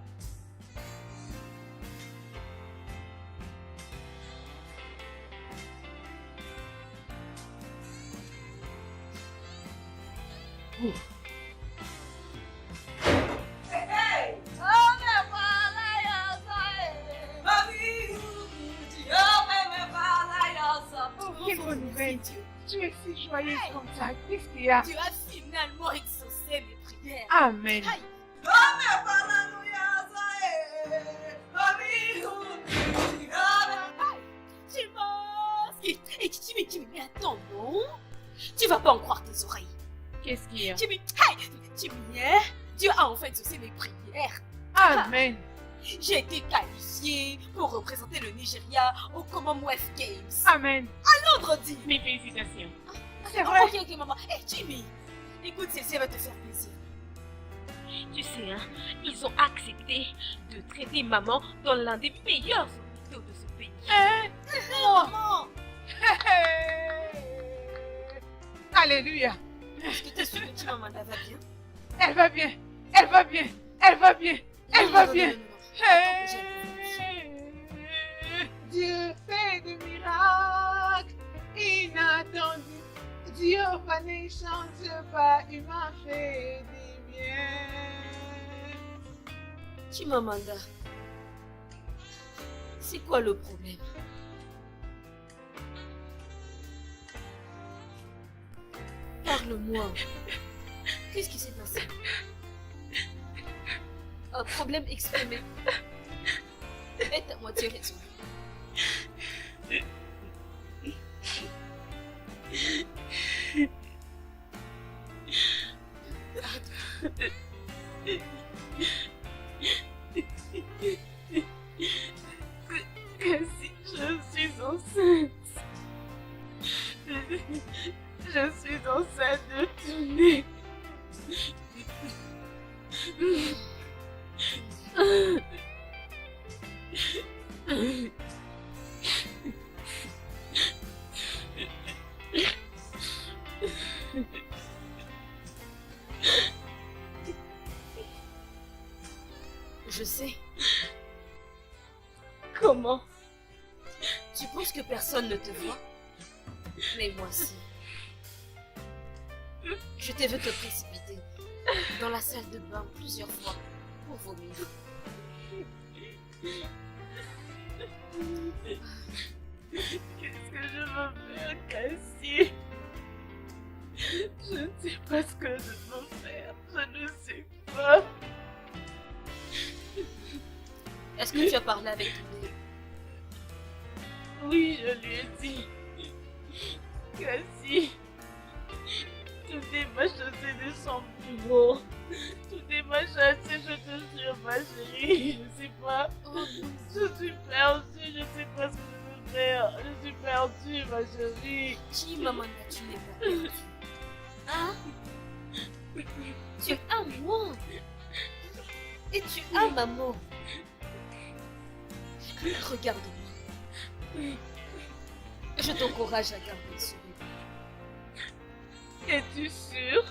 Quelle bonne nouvelle. Tu es si joyeuse comme ça. Qu'est-ce qu'il y a? Tu as finalement exaucé mes prières. Amen. Aïe. Tu m'as... Mais attends, non? Tu vas pas en croire tes oreilles. Qu'est-ce qu'il y a? Dieu a enfin exaucé mes prières. Amen. J'ai été qualifiée pour représenter le Nigeria au Commonwealth Games. Amen. Vendredi. Mes félicitations. C'est vrai. Ok, ok, maman. Hé, Jimmy, écoute, celle-ci va te faire plaisir. Tu sais, hein, ils ont accepté de traiter maman dans l'un des meilleurs hôpitaux de ce pays. Maman, Alléluia. est-ce que t'es sûre que Chimamanda va bien? Elle va bien. Elle va bien. Elle va bien. Elle Non, va non, bien. non, non, non. Attends, Dieu fait des miracles inattendus. Dieu ne change pas, il m'a fait du bien. Chimamanda, c'est quoi le problème? Parle-moi. Qu'est-ce qui s'est passé? Un problème exprimé. Est à moitié raison. Si je suis enceinte. Je suis enceinte de tourner. Je sais. Comment? Tu penses que personne ne te voit? Mais moi si. Je t'ai vu te précipiter dans la salle de bain plusieurs fois pour vomir. Qu'est-ce que je veux faire, Cassie? Je ne sais pas ce que je veux faire. Je ne sais pas. Est-ce que tu as parlé avec Touré? Oui, je lui ai dit. Cassie, tout est ma chaussée de son bureau. Tout est ma chaussée, je te jure, ma chérie. Je sais pas. Oh, Je suis perdue, je sais pas ce que je veux frère. Je suis perdue, ma chérie. Chimamanda, tu n'es pas perdue. Hein? Tu as moi. Et tu as maman. Regarde-moi. Je t'encourage à garder le sourire. Es-tu sûre?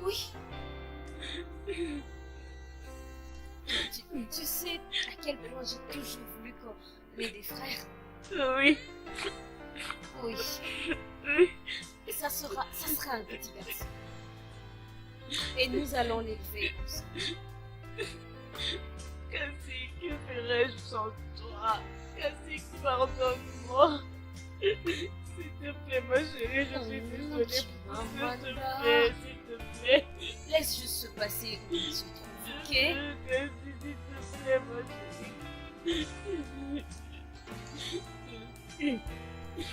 Oui. Tu sais à quel point j'ai toujours voulu qu'on ait des frères. Oui. Oui. Et ça sera un petit garçon. Et nous allons l'élever ensemble. Cassie, que ferais-je sans toi? Cassie, pardonne-moi. S'il te plaît, ma chérie, je suis désolée pour tout ce que je te fais, s'il te plaît. Laisse juste se passer où il se trouve, ok? Cassie, s'il te plaît, ma chérie.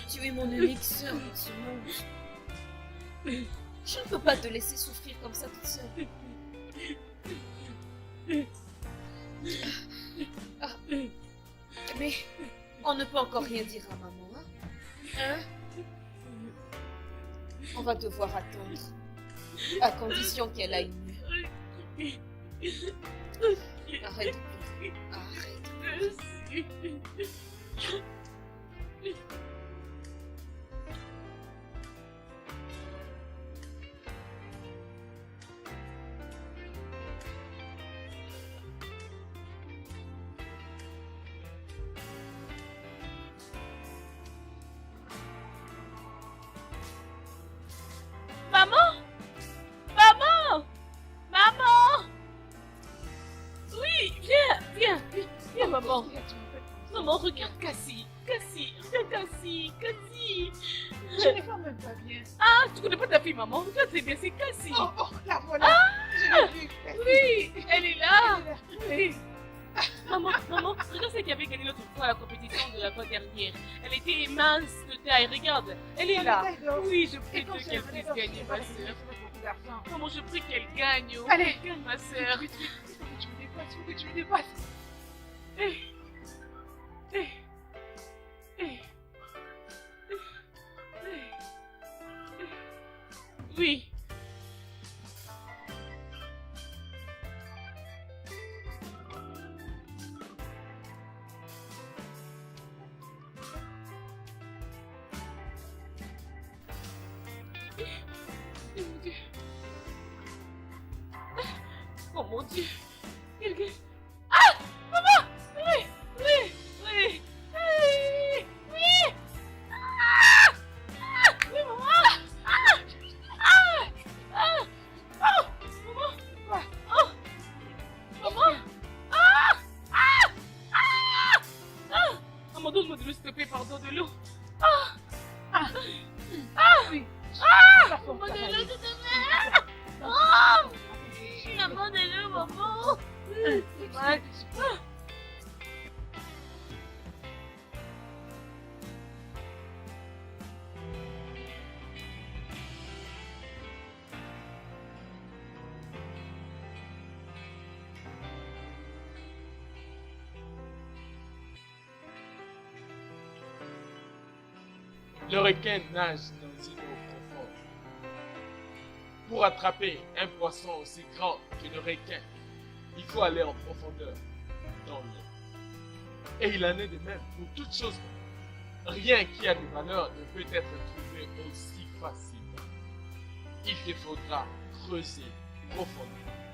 Tu es mon unique sœur dans ce monde. Je ne peux pas te laisser souffrir comme ça toute seule. Ah. Mais on ne peut encore rien dire à maman, hein? On va devoir attendre, à condition qu'elle aille mieux. Arrête de pleurer. Arrête. Maman! Maman! Maman! Oui, viens, maman. Maman, regarde Cassie. Regarde Cassie. Je ne vois même pas bien. Ah, tu connais pas ta fille, maman? Regarde, c'est bien, c'est Cassie. Oh, la voilà. Je l'ai vue. Oui, elle est là. Oui. Maman, regarde celle qui avait gagné l'autre fois à la compétition de la fois dernière. Elle était mince de taille, regarde. Elle est là. Oui, je prie Dieu qu'elle puisse gagner, ma soeur. Maman, je prie qu'elle gagne. Allez, gagne, ma soeur. Tu me dépasses. Oui. Oh mon Dieu. Quelqu'un. Ah! Maman! Oui! Ah! Oui, maman! Oh! Maman! Oh! Maman! Maman, donne-moi de l'eau, s'il te plaît, pardon, de l'eau. Oui. Maman, de l'eau, s'il te plaît. Maman, de l'eau, maman. Le requin nage dans une eau profonde. Pour attraper un poisson aussi grand que le requin, il faut aller en profondeur dans l'eau. Et il en est de même pour toute chose. Rien qui a de valeur ne peut être trouvé aussi facilement. Il te faudra creuser profondément.